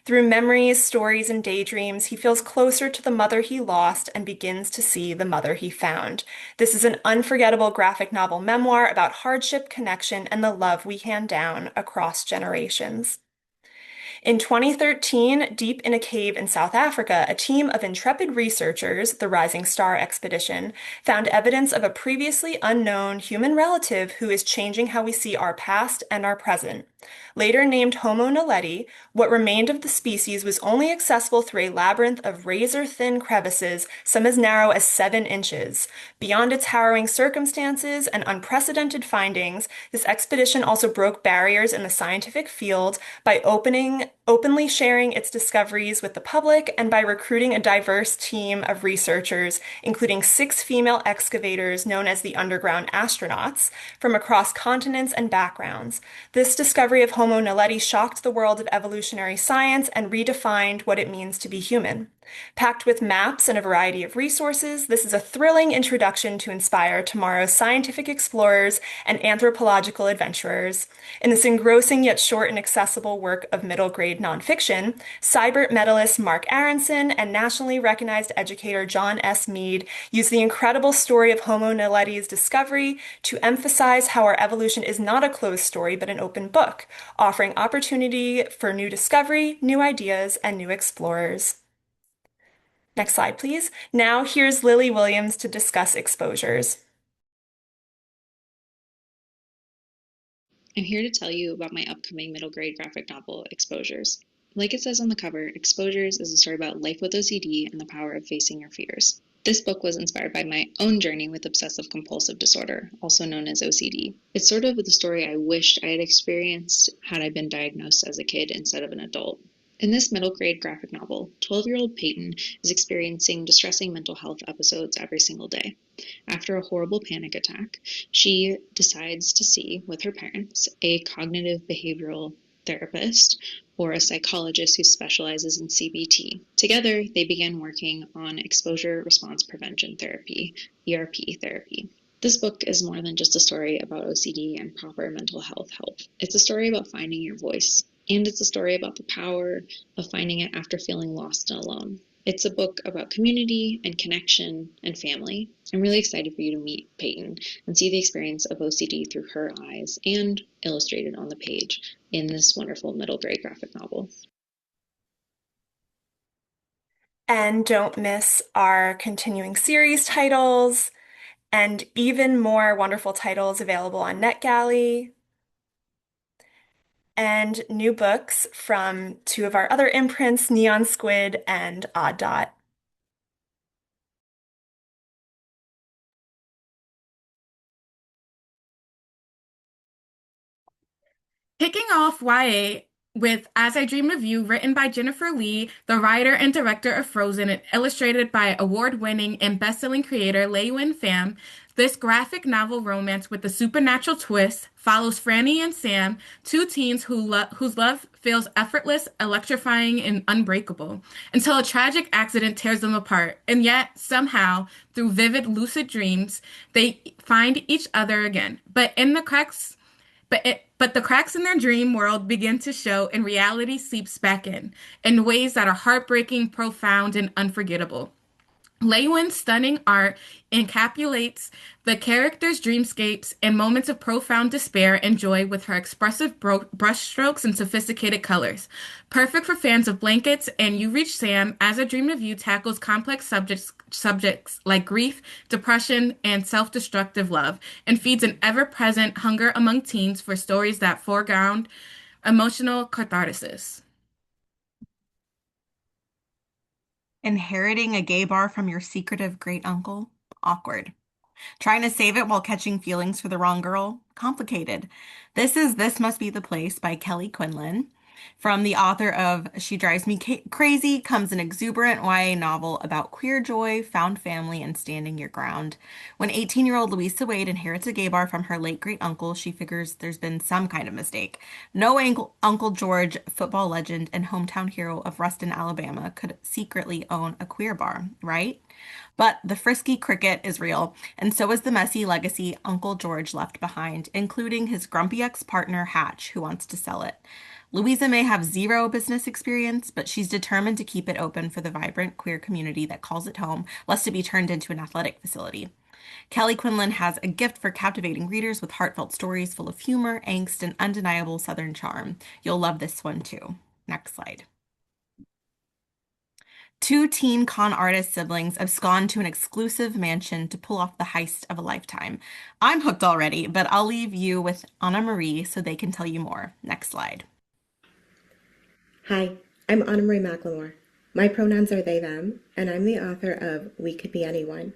Through memories, stories, and daydreams, he feels closer to the mother he lost and begins to see the mother he found. This is an unforgettable graphic novel memoir about hardship, connection, and the love we hand down across generations. In 2013, deep in a cave in South Africa, a team of intrepid researchers, the Rising Star Expedition, found evidence of a previously unknown human relative who is changing how we see our past and our present. Later named Homo naledi, what remained of the species was only accessible through a labyrinth of razor-thin crevices, some as narrow as 7 inches. Beyond its harrowing circumstances and unprecedented findings, this expedition also broke barriers in the scientific field by openly sharing its discoveries with the public and by recruiting a diverse team of researchers, including 6 female excavators known as the underground astronauts, from across continents and backgrounds. This discovery discovery of Homo naledi shocked the world of evolutionary science and redefined what it means to be human. Packed with maps and a variety of resources, this is a thrilling introduction to inspire tomorrow's scientific explorers and anthropological adventurers. In this engrossing yet short and accessible work of middle grade nonfiction, Seibert medalist Mark Aronson and nationally recognized educator John S. Mead use the incredible story of Homo naledi's discovery to emphasize how our evolution is not a closed story but an open book, offering opportunity for new discovery, new ideas, and new explorers. Next slide, please. Now here's Lily Williams to discuss exposures. I'm here to tell you about my upcoming middle grade graphic novel, Exposures. Like it says on the cover, Exposures is a story about life with OCD and the power of facing your fears. This book was inspired by my own journey with obsessive compulsive disorder, also known as OCD. It's sort of the story I wished I had experienced had I been diagnosed as a kid instead of an adult. In this middle grade graphic novel, 12-year-old Peyton is experiencing distressing mental health episodes every single day. After a horrible panic attack, she decides to see, with her parents, a cognitive behavioral therapist or a psychologist who specializes in CBT. Together, they begin working on exposure response prevention therapy, ERP therapy. This book is more than just a story about OCD and proper mental health help. It's a story about finding your voice. And it's a story about the power of finding it after feeling lost and alone. It's a book about community and connection and family. I'm really excited for you to meet Peyton and see the experience of OCD through her eyes and illustrated on the page in this wonderful middle grade graphic novel. And don't miss our continuing series titles and even more wonderful titles available on NetGalley, and new books from two of our other imprints, Neon Squid and Odd Dot. Kicking off YA with As I Dreamed of You, written by Jennifer Lee, the writer and director of Frozen, and illustrated by award-winning and best-selling creator Lei Wen Pham, this graphic novel romance with a supernatural twist follows Franny and Sam, two teens whose love feels effortless, electrifying, and unbreakable, until a tragic accident tears them apart. And yet, somehow, through vivid, lucid dreams, they find each other again. But the cracks in their dream world begin to show, and reality seeps back in ways that are heartbreaking, profound, and unforgettable. Lei Wen's stunning art encapsulates the characters' dreamscapes and moments of profound despair and joy with her expressive brushstrokes and sophisticated colors. Perfect for fans of blankets and You Reach Sam, As I Dreamed of You tackles complex subjects like grief, depression, and self-destructive love, and feeds an ever-present hunger among teens for stories that foreground emotional catharsis. Inheriting a gay bar from your secretive great uncle? Awkward. Trying to save it while catching feelings for the wrong girl? Complicated. This Must Be the Place by Kelly Quinlan. From the author of She Drives Me Crazy comes an exuberant YA novel about queer joy, found family, and standing your ground. When 18-year-old Louisa Wade inherits a gay bar from her late great uncle, she figures there's been some kind of mistake. No Uncle George, football legend and hometown hero of Ruston, Alabama, could secretly own a queer bar, right? But the frisky cricket is real, and so is the messy legacy Uncle George left behind, including his grumpy ex-partner Hatch, who wants to sell it. Louisa may have zero business experience, but she's determined to keep it open for the vibrant queer community that calls it home, lest it be turned into an athletic facility. Kelly Quinlan has a gift for captivating readers with heartfelt stories full of humor, angst, and undeniable Southern charm. You'll love this one too. Next slide. Two teen con artist siblings abscond to an exclusive mansion to pull off the heist of a lifetime. I'm hooked already, but I'll leave you with Anna Marie so they can tell you more. Next slide. Hi, I'm Anna Marie McLemore. My pronouns are they, them, and I'm the author of We Could Be Anyone.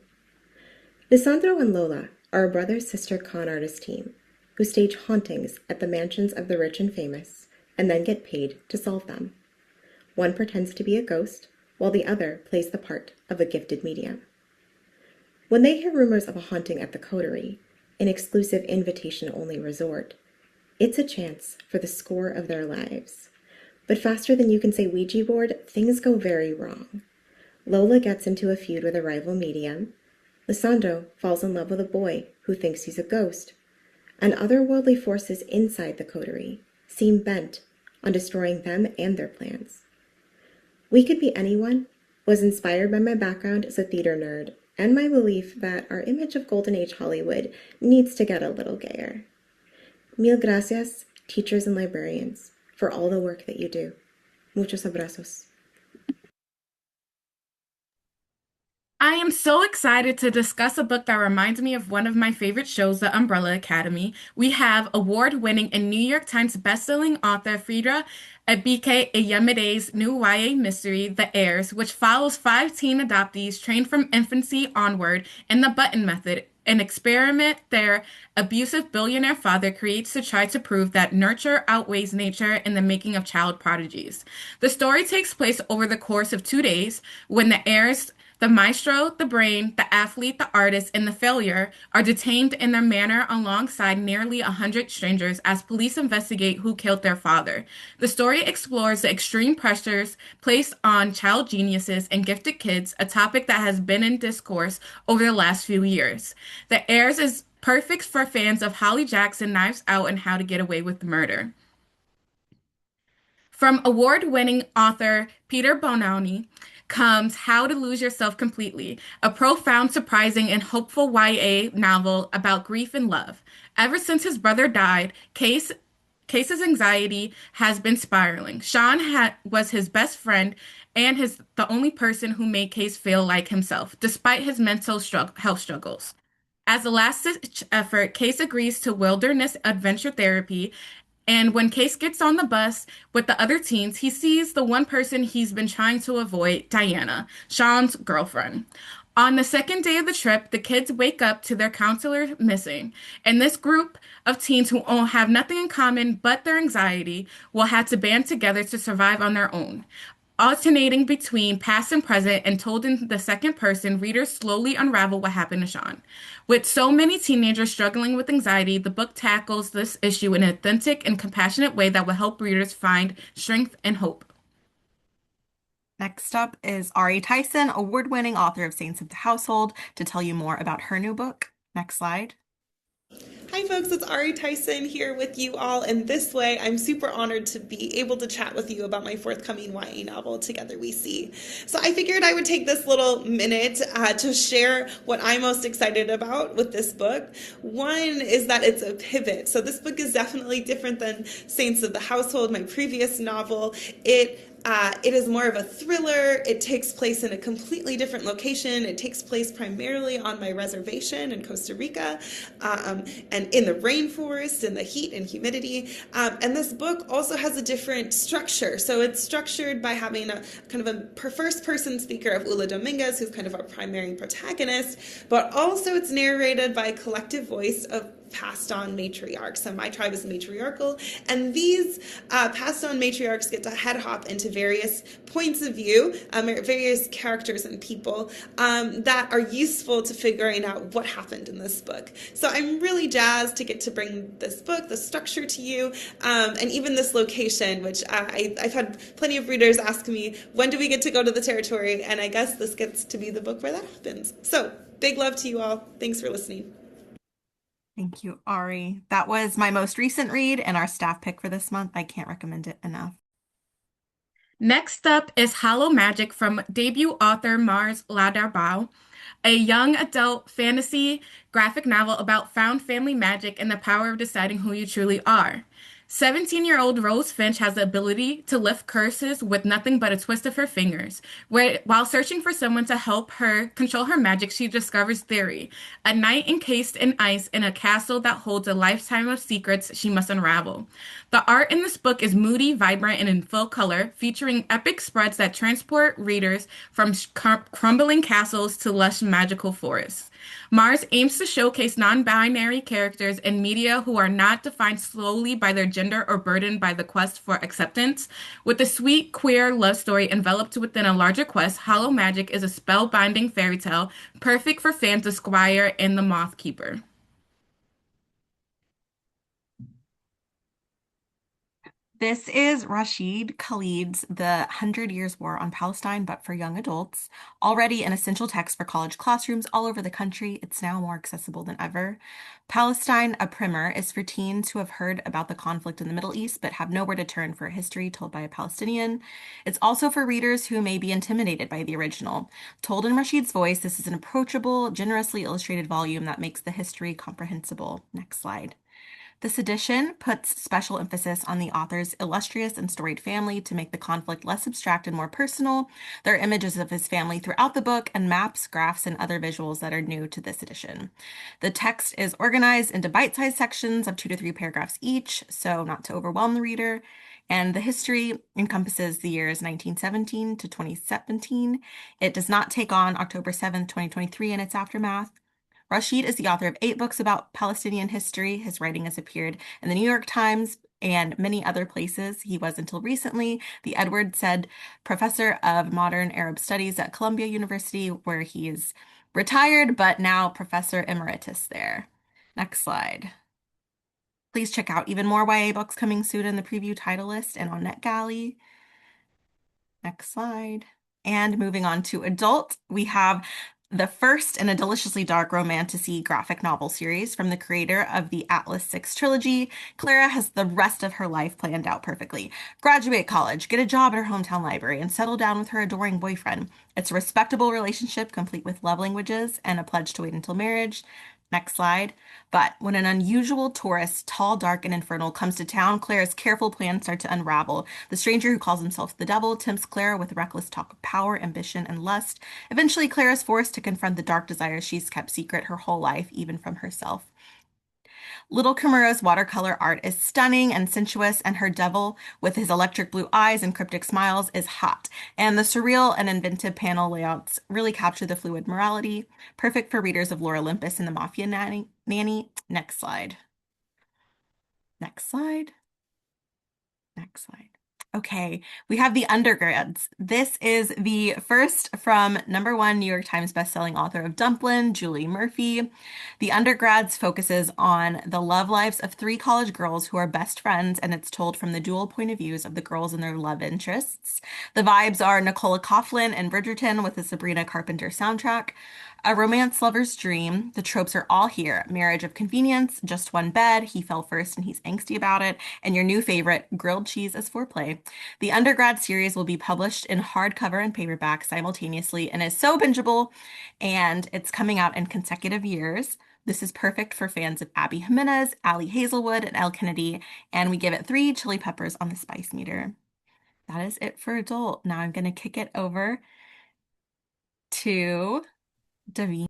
Lisandro and Lola are a brother-sister con artist team who stage hauntings at the mansions of the rich and famous and then get paid to solve them. One pretends to be a ghost, while the other plays the part of a gifted medium. When they hear rumors of a haunting at the Coterie, an exclusive invitation-only resort, It's a chance for the score of their lives. But faster than you can say Ouija board, things go very wrong. Lola gets into a feud with a rival medium. Lissandro falls in love with a boy who thinks he's a ghost. And otherworldly forces inside the coterie seem bent on destroying them and their plans. We Could Be Anyone was inspired by my background as a theater nerd and my belief that our image of Golden Age Hollywood needs to get a little gayer. Mil gracias, teachers and librarians, for all the work that you do. Muchos abrazos. I am so excited to discuss a book that reminds me of one of my favorite shows, The Umbrella Academy. We have award-winning and New York Times bestselling author Frida Ebike Eyemide's new YA mystery, The Heirs, which follows five teen adoptees trained from infancy onward in the Button Method, an experiment their abusive billionaire father creates to try to prove that nurture outweighs nature in the making of child prodigies. The story takes place over the course of 2 days when the heirs, the maestro, the brain, the athlete, the artist, and the failure are detained in their manor alongside nearly 100 strangers as police investigate who killed their father. The story explores the extreme pressures placed on child geniuses and gifted kids, a topic that has been in discourse over the last few years. The Heirs is perfect for fans of Holly Jackson, Knives Out, and How to Get Away with Murder. From award-winning author Peter Bonanni comes How to Lose Yourself Completely, a profound, surprising, and hopeful YA novel about grief and love. Ever since his brother died, Case's anxiety has been spiraling. Sean was his best friend and the only person who made Case feel like himself, despite his mental health struggles. As a last-ditch effort, Case agrees to wilderness adventure therapy, and when Case gets on the bus with the other teens, he sees the one person he's been trying to avoid, Diana, Sean's girlfriend. On the second day of the trip, the kids wake up to their counselor missing, and this group of teens who all have nothing in common but their anxiety will have to band together to survive on their own. Alternating between past and present and told in the second person, readers slowly unravel what happened to Sean. With so many teenagers struggling with anxiety, the book tackles this issue in an authentic and compassionate way that will help readers find strength and hope. Next up is Ari Tison, award-winning author of Saints of the Household, to tell you more about her new book. Next slide. Hi folks, it's Ari Tison here with you all, and this way I'm super honored to be able to chat with you about my forthcoming YA novel, Together We See. So I figured I would take this little minute to share what I'm most excited about with this book. One is that it's a pivot. So this book is definitely different than Saints of the Household, my previous novel. It is more of a thriller. It takes place in a completely different location. It takes place primarily on my reservation in Costa Rica, and in the rainforest, in the heat and humidity. And this book also has a different structure. So it's structured by having a kind of a first-person speaker of Ula Dominguez, who's kind of our primary protagonist, but also it's narrated by a collective voice of passed on matriarchs. So my tribe is matriarchal, and these passed on matriarchs get to head hop into various points of view, various characters and people that are useful to figuring out what happened in this book. So I'm really jazzed to get to bring this book, the structure to you, and even this location, which I've had plenty of readers ask me, when do we get to go to the territory? And I guess this gets to be the book where that happens. So big love to you all. Thanks for listening. Thank you, Ari. That was my most recent read and our staff pick for this month. I can't recommend it enough. Next up is Hollow Magic from debut author Mars Ladarbau, a young adult fantasy graphic novel about found family magic and the power of deciding who you truly are. 17-year-old Rose Finch has the ability to lift curses with nothing but a twist of her fingers. While searching for someone to help her control her magic, she discovers Theory, a knight encased in ice in a castle that holds a lifetime of secrets she must unravel. The art in this book is moody, vibrant, and in full color, featuring epic spreads that transport readers from crumbling castles to lush magical forests. Mars aims to showcase non-binary characters in media who are not defined solely by their gender or burdened by the quest for acceptance. With a sweet, queer love story enveloped within a larger quest, Hollow Magic is a spellbinding fairy tale, perfect for fans of Squire and the Moth Keeper. This is Rashid Khalid's The Hundred Years' War on Palestine, but for young adults. Already an essential text for college classrooms all over the country, it's now more accessible than ever. Palestine, a primer, is for teens who have heard about the conflict in the Middle East but have nowhere to turn for a history told by a Palestinian. It's also for readers who may be intimidated by the original. Told in Rashid's voice, this is an approachable, generously illustrated volume that makes the history comprehensible. Next slide. This edition puts special emphasis on the author's illustrious and storied family to make the conflict less abstract and more personal. There are images of his family throughout the book and maps, graphs, and other visuals that are new to this edition. The text is organized into bite-sized sections of 2 to 3 paragraphs each, so not to overwhelm the reader. And the history encompasses the years 1917 to 2017. It does not take on October 7th, 2023 and its aftermath. Rashid is the author of 8 books about Palestinian history. His writing has appeared in the New York Times and many other places. He was, until recently, the Edward Said Professor of Modern Arab Studies at Columbia University, where he is retired, but now Professor Emeritus there. Next slide. Please check out even more YA books coming soon in the preview title list and on NetGalley. Next slide. And moving on to adult, we have the first in a deliciously dark romantasy graphic novel series from the creator of the Atlas Six trilogy. Clara has the rest of her life planned out perfectly. Graduate college, get a job at her hometown library, and settle down with her adoring boyfriend. It's a respectable relationship complete with love languages and a pledge to wait until marriage. Next slide. But when an unusual tourist, tall, dark, and infernal, comes to town, Clara's careful plans start to unravel. The stranger who calls himself the devil tempts Clara with reckless talk of power, ambition, and lust. Eventually, Clara is forced to confront the dark desires she's kept secret her whole life, even from herself. Little Kimura's watercolor art is stunning and sensuous, and her devil, with his electric blue eyes and cryptic smiles, is hot. And the surreal and inventive panel layouts really capture the fluid morality, perfect for readers of Lore Olympus and the Mafia Nanny. Next slide. Next slide. Next slide. Okay, we have the undergrads. This is the first from #1 New York Times bestselling author of Dumplin', Julie Murphy. The undergrads focuses on the love lives of 3 college girls who are best friends, and it's told from the dual point of views of the girls and their love interests. The vibes are Nicola Coughlan and Bridgerton with the Sabrina Carpenter soundtrack. A romance lover's dream. The tropes are all here. Marriage of convenience, just one bed, he fell first and he's angsty about it, and your new favorite, grilled cheese as foreplay. The undergrad series will be published in hardcover and paperback simultaneously and is so bingeable, and it's coming out in consecutive years. This is perfect for fans of Abby Jimenez, Ali Hazelwood, and Elle Kennedy, and we give it 3 chili peppers on the spice meter. That is it for adult. Now I'm going to kick it over to Davina.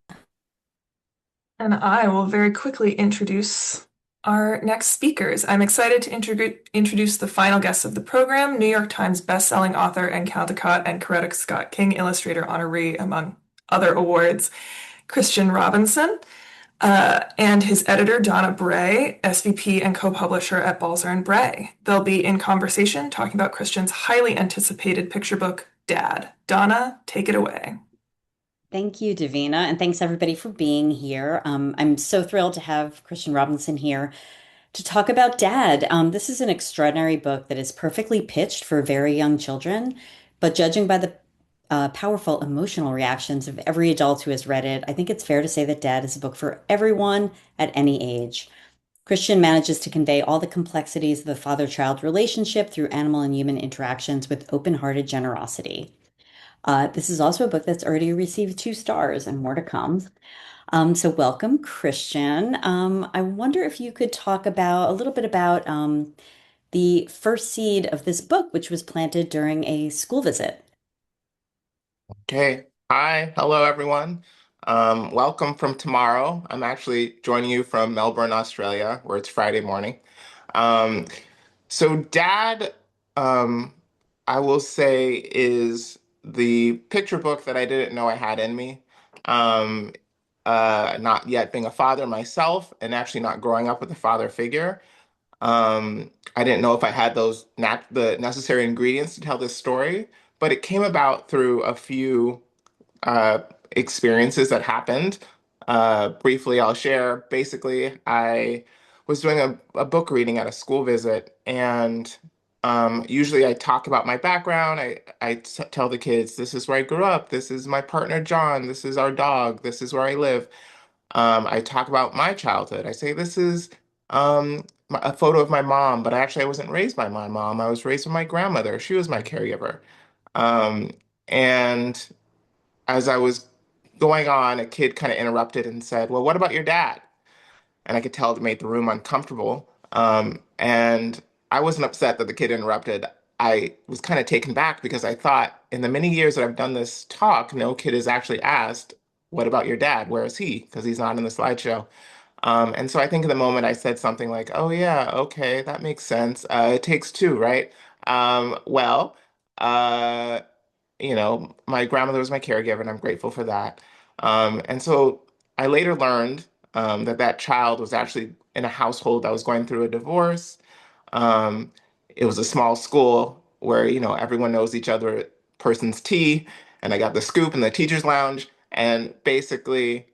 And I will very quickly introduce our next speakers. I'm excited to introduce the final guests of the program, New York Times bestselling author and Caldecott and Coretta Scott King Illustrator Honoree, among other awards, Christian Robinson, and his editor, Donna Bray, SVP and co-publisher at Balzer and Bray. They'll be in conversation talking about Christian's highly anticipated picture book, Dad. Donna, take it away. Thank you, Davina, and thanks everybody for being here. I'm so thrilled to have Christian Robinson here to talk about Dad. This is an extraordinary book that is perfectly pitched for very young children, but judging by the powerful emotional reactions of every adult who has read it, I think it's fair to say that Dad is a book for everyone at any age. Christian manages to convey all the complexities of the father-child relationship through animal and human interactions with open-hearted generosity. This is also a book that's already received 2 stars and more to come. So welcome, Christian. I wonder if you could talk a little bit about the first seed of this book, which was planted during a school visit. Okay. Hi. Hello, everyone. Welcome from tomorrow. I'm actually joining you from Melbourne, Australia, where it's Friday morning. So Dad, I will say, is the picture book that I didn't know I had in me. Not yet being a father myself and actually not growing up with a father figure. I didn't know if I had the necessary ingredients to tell this story, but it came about through a few experiences that happened. Briefly, I'll share. Basically, I was doing a book reading at a school visit, and Usually I talk about my background. Tell the kids, this is where I grew up. This is my partner, John. This is our dog. This is where I live. I talk about my childhood. I say, this is a photo of my mom, but actually I wasn't raised by my mom. I was raised by my grandmother. She was my caregiver. Um, and as I was going on, a kid kind of interrupted and said, well, what about your dad? And I could tell it made the room uncomfortable. And I wasn't upset that the kid interrupted. I was kind of taken back because I thought in the many years that I've done this talk, no kid has actually asked, what about your dad? Where is he? Because he's not in the slideshow. And so I think in the moment I said something like, oh, yeah, okay, that makes sense. It takes two, right? Well, uh, my grandmother was my caregiver, and I'm grateful for that. And so I later learned that that child was actually in a household that was going through a divorce. Um, it was a small school where, everyone knows each other, person's tea, and I got the scoop in the teacher's lounge. And basically,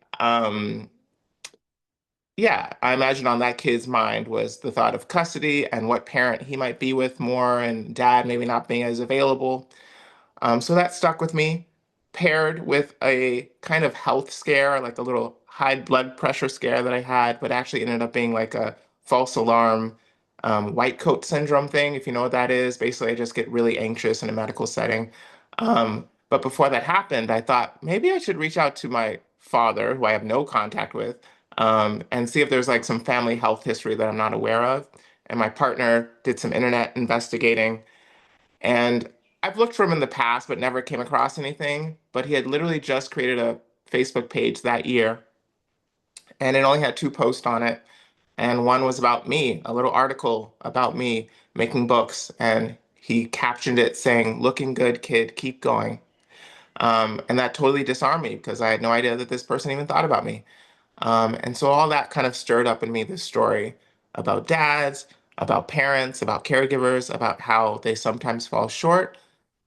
yeah, I imagine on that kid's mind was the thought of custody and what parent he might be with more, and dad maybe not being as available. So that stuck with me, paired with a kind of health scare, like a little high blood pressure scare that I had, but actually ended up being like a false alarm white coat syndrome thing, if you know what that is. Basically, I just get really anxious in a medical setting. But before that happened, I thought maybe I should reach out to my father, who I have no contact with, and see if there's like some family health history that I'm not aware of. And my partner did some internet investigating, and I've looked for him in the past, but never came across anything. But he had literally just created a Facebook page that year, and it only had two posts on it. And one was about me, a little article about me making books. And he captioned it saying, looking good, kid, keep going. And that totally disarmed me because I had no idea that this person even thought about me. And so all that kind of stirred up in me this story about dads, about parents, about caregivers, about how they sometimes fall short,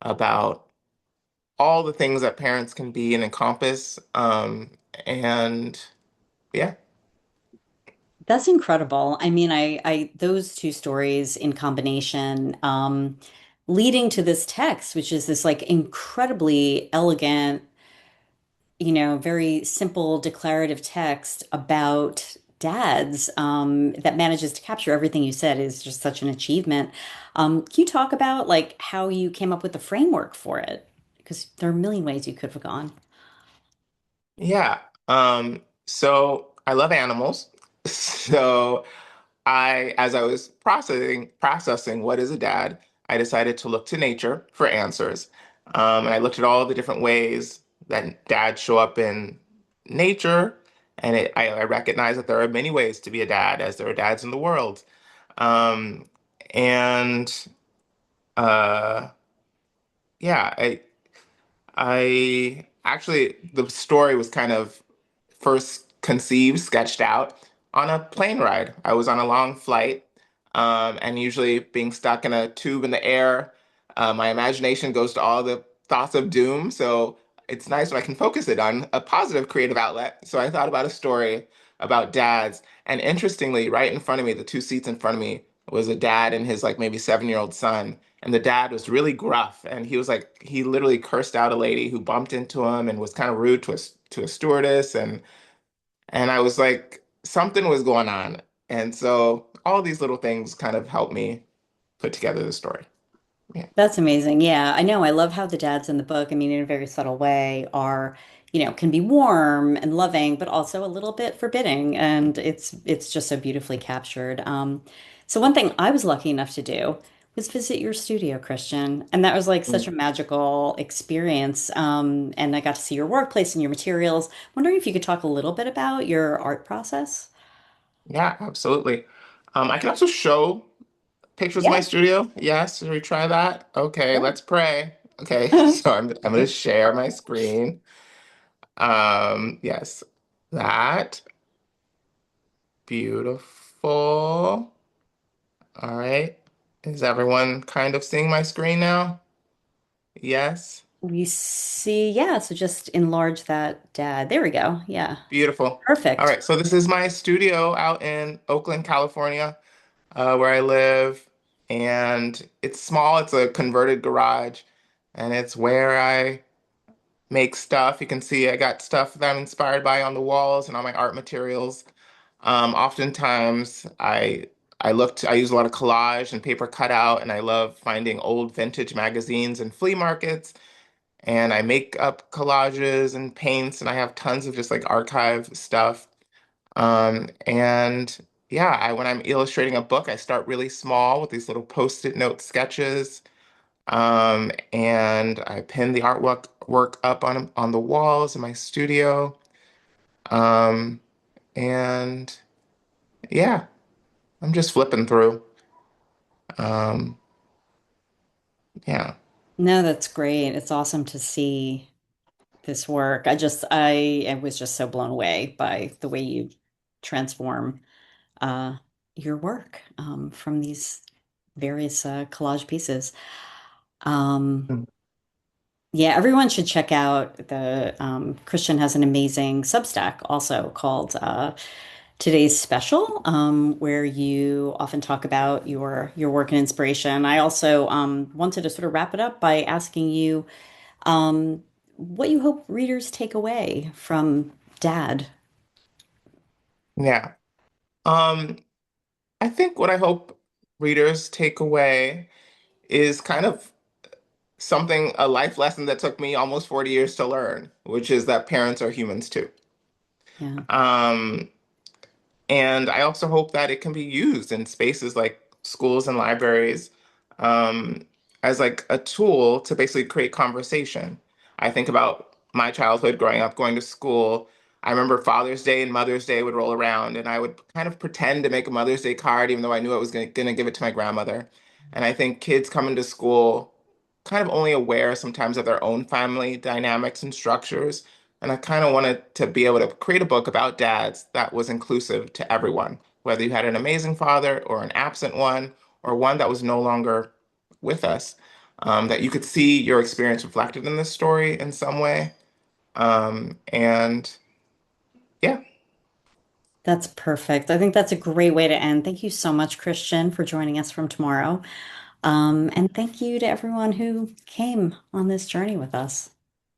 about all the things that parents can be and encompass. And yeah. That's incredible. I mean, those two stories in combination, leading to this text, which is this like incredibly elegant, very simple declarative text about dads, that manages to capture everything you said is just such an achievement. Can you talk about like how you came up with the framework for it? Because there are a million ways you could have gone. Yeah. So I love animals. So as I was processing what is a dad, I decided to look to nature for answers. And I looked at all the different ways that dads show up in nature, and I recognize that there are many ways to be a dad, as there are dads in the world. Um, and uh, yeah, I actually, the story was kind of first conceived, sketched out on a plane ride. I was on a long flight, and usually being stuck in a tube in the air, my imagination goes to all the thoughts of doom. So it's nice when I can focus it on a positive creative outlet. So I thought about a story about dads. And interestingly, right in front of me, the two seats in front of me, was a dad and his like maybe 7-year-old son. And the dad was really gruff, and he was like he literally cursed out a lady who bumped into him and was kind of rude to a stewardess, and I was like something was going on. And so all these little things kind of helped me put together the story. Yeah. That's amazing. Yeah, I know. I love how the dads in the book, I mean, in a very subtle way, are, can be warm and loving, but also a little bit forbidding. And it's just so beautifully captured. So one thing I was lucky enough to do was visit your studio, Christian. And that was like such a magical experience. And I got to see your workplace and your materials. Wondering if you could talk a little bit about your art process. Yeah, absolutely. I can also show pictures of my Yeah, studio. Yes, should we try that? Okay, sure. let's pray. Okay, so I'm going to share my screen. Yes, that beautiful. All right. Is everyone kind of seeing my screen now? Yes. We see, yeah, so just enlarge that dad. There we go. Yeah. Beautiful. All Perfect. right. So this is my studio out in Oakland, California, where I live. and it's small. It's a converted garage, and it's where I make stuff. You can see I got stuff that I'm inspired by on the walls and all my art materials. Oftentimes, I use a lot of collage and paper cutout, and I love finding old vintage magazines and flea markets. And I make up collages and paints, and I have tons of just like archive stuff. And yeah, when I'm illustrating a book, I start really small with these little post-it note sketches. And I pin the artwork work up on the walls in my studio. Um, and yeah, I'm just flipping through. Um, yeah. No, that's great. It's awesome to see this work. I was just so blown away by the way you transform uh, your work from these various collage pieces. Um, Mm. yeah, everyone should check out the Christian has an amazing Substack also called Today's Special, where you often talk about your work and inspiration. I also wanted to sort of wrap it up by asking you um, what you hope readers take away from Dad. Yeah. Um, I think what I hope readers take away is kind of something, a life lesson that took me almost 40 years to learn, which is that parents are humans too. Yeah. Um, And I also hope that it can be used in spaces like schools and libraries um, as like a tool to basically create conversation. I think about my childhood growing up, going to school. I remember Father's Day and Mother's Day would roll around, and I would kind of pretend to make a Mother's Day card, even though I knew I was going to give it to my grandmother. And I think kids come into school kind of only aware sometimes of their own family dynamics and structures. And I kind of wanted to be able to create a book about dads that was inclusive to everyone, whether you had an amazing father or an absent one, or one that was no longer with us, that you could see your experience reflected in this story in some way. And yeah, That's perfect. I think that's a great way to end. Thank you so much, Christian, for joining us from tomorrow. And thank you to everyone who came on this journey with us.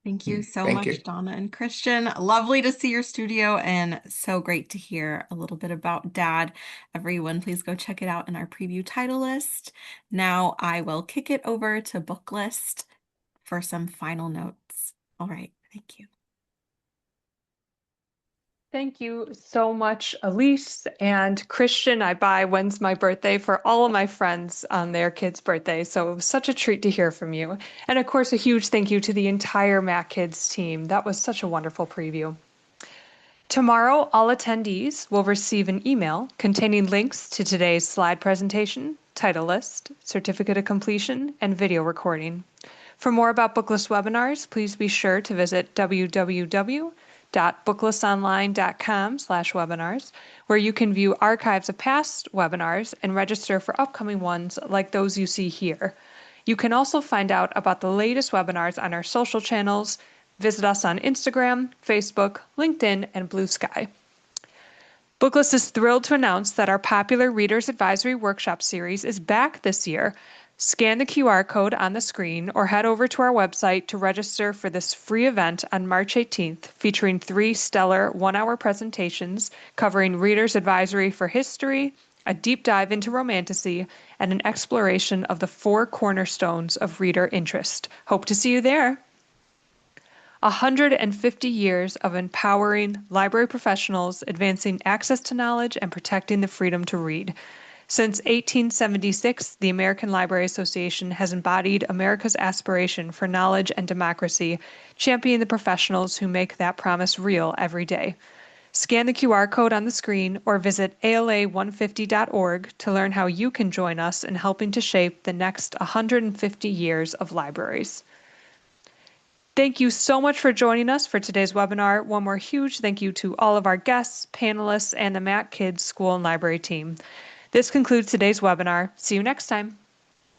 Thank you so thank you. much, Donna and Christian. Lovely to see your studio and so great to hear a little bit about Dad. Everyone, please go check it out in our preview title list. Now I will kick it over to Booklist for some final notes. All right, thank you. Thank you so much, Elise and Christian. I buy When's My Birthday for all of my friends on their kids' birthdays, so it was such a treat to hear from you. And of course, a huge thank you to the entire MacKids team. That was such a wonderful preview. Tomorrow, all attendees will receive an email containing links to today's slide presentation, title list, certificate of completion, and video recording. For more about Booklist webinars, please be sure to visit www.booklistonline.com/webinars, where you can view archives of past webinars and register for upcoming ones like those you see here. You can also find out about the latest webinars on our social channels. Visit us on Instagram, Facebook, LinkedIn, and Blue Sky. Booklist is thrilled to announce that our popular Readers Advisory Workshop series is back this year. Scan the QR code on the screen or head over to our website to register for this free event on March 18th, featuring 3 stellar one-hour presentations covering Reader's Advisory for history, a deep dive into romanticy, and an exploration of the 4 cornerstones of reader interest. Hope to see you there. 150 years of empowering library professionals, advancing access to knowledge, and protecting the freedom to read. Since 1876, the American Library Association has embodied America's aspiration for knowledge and democracy, championing the professionals who make that promise real every day. Scan the QR code on the screen or visit ala150.org to learn how you can join us in helping to shape the next 150 years of libraries. Thank you so much for joining us for today's webinar. One more huge thank you to all of our guests, panelists, and the MacKids School and Library team. This concludes today's webinar. See you next time.